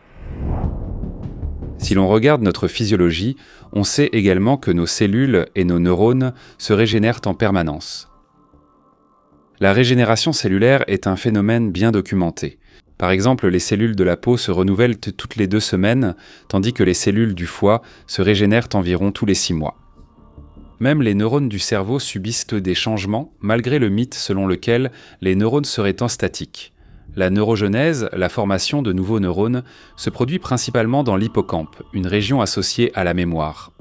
Si l'on regarde notre physiologie, on sait également que nos cellules et nos neurones se régénèrent en permanence. La régénération cellulaire est un phénomène bien documenté. Par exemple, les cellules de la peau se renouvellent toutes les 2 semaines, tandis que les cellules du foie se régénèrent environ tous les 6 mois. Même les neurones du cerveau subissent des changements, malgré le mythe selon lequel les neurones seraient statiques. La neurogenèse, la formation de nouveaux neurones, se produit principalement dans l'hippocampe, une région associée à la mémoire.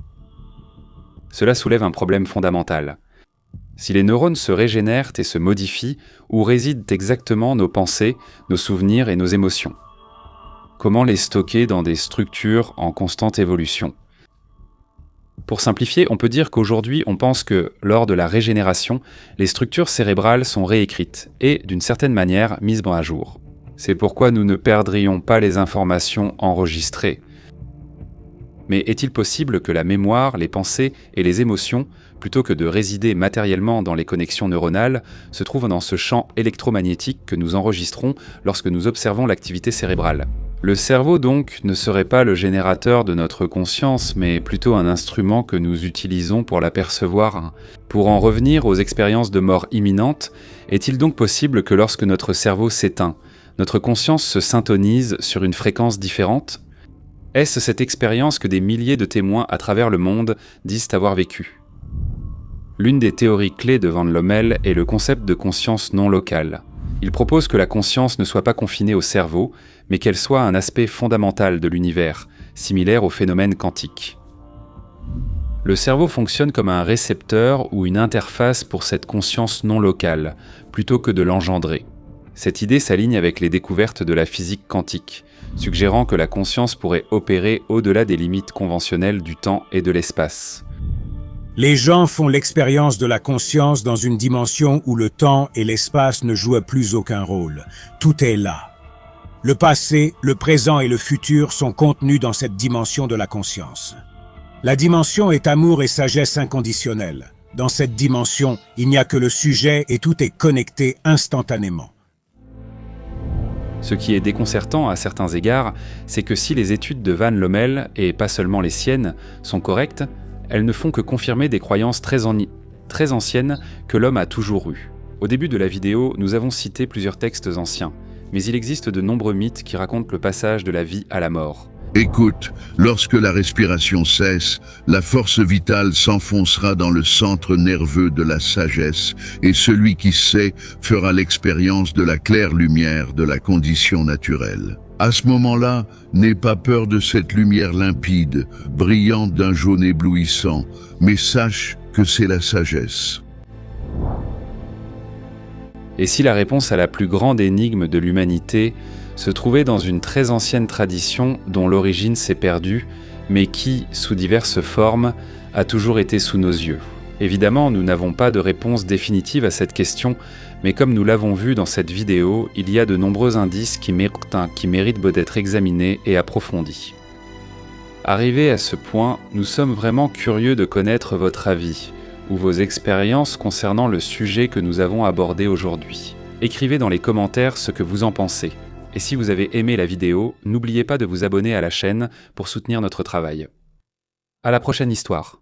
Cela soulève un problème fondamental. Si les neurones se régénèrent et se modifient, où résident exactement nos pensées, nos souvenirs et nos émotions ? Comment les stocker dans des structures en constante évolution ? Pour simplifier, on peut dire qu'aujourd'hui, on pense que, lors de la régénération, les structures cérébrales sont réécrites et, d'une certaine manière, mises à jour. C'est pourquoi nous ne perdrions pas les informations enregistrées. Mais est-il possible que la mémoire, les pensées et les émotions, plutôt que de résider matériellement dans les connexions neuronales, se trouvent dans ce champ électromagnétique que nous enregistrons lorsque nous observons l'activité cérébrale ? Le cerveau, donc, ne serait pas le générateur de notre conscience, mais plutôt un instrument que nous utilisons pour la percevoir. Pour en revenir aux expériences de mort imminente, est-il donc possible que lorsque notre cerveau s'éteint, notre conscience se syntonise sur une fréquence différente ? Est-ce cette expérience que des milliers de témoins à travers le monde disent avoir vécue? L'une des théories clés de Van Lommel est le concept de conscience non locale. Il propose que la conscience ne soit pas confinée au cerveau, mais qu'elle soit un aspect fondamental de l'univers, similaire au phénomène quantique. Le cerveau fonctionne comme un récepteur ou une interface pour cette conscience non locale, plutôt que de l'engendrer. Cette idée s'aligne avec les découvertes de la physique quantique, suggérant que la conscience pourrait opérer au-delà des limites conventionnelles du temps et de l'espace. Les gens font l'expérience de la conscience dans une dimension où le temps et l'espace ne jouent plus aucun rôle. Tout est là. Le passé, le présent et le futur sont contenus dans cette dimension de la conscience. La dimension est amour et sagesse inconditionnelle. Dans cette dimension, il n'y a que le sujet et tout est connecté instantanément. Ce qui est déconcertant à certains égards, c'est que si les études de Van Lommel, et pas seulement les siennes, sont correctes, elles ne font que confirmer des croyances très anciennes que l'homme a toujours eues. Au début de la vidéo, nous avons cité plusieurs textes anciens, mais il existe de nombreux mythes qui racontent le passage de la vie à la mort. Écoute, lorsque la respiration cesse, la force vitale s'enfoncera dans le centre nerveux de la sagesse, et celui qui sait fera l'expérience de la claire lumière de la condition naturelle. À ce moment-là, n'aie pas peur de cette lumière limpide, brillante d'un jaune éblouissant, mais sache que c'est la sagesse. Et si la réponse à la plus grande énigme de l'humanité se trouvait dans une très ancienne tradition dont l'origine s'est perdue, mais qui, sous diverses formes, a toujours été sous nos yeux? Évidemment, nous n'avons pas de réponse définitive à cette question, mais comme nous l'avons vu dans cette vidéo, il y a de nombreux indices qui méritent d'être examinés et approfondis. Arrivés à ce point, nous sommes vraiment curieux de connaître votre avis, ou vos expériences concernant le sujet que nous avons abordé aujourd'hui. Écrivez dans les commentaires ce que vous en pensez. Et si vous avez aimé la vidéo, n'oubliez pas de vous abonner à la chaîne pour soutenir notre travail. À la prochaine histoire.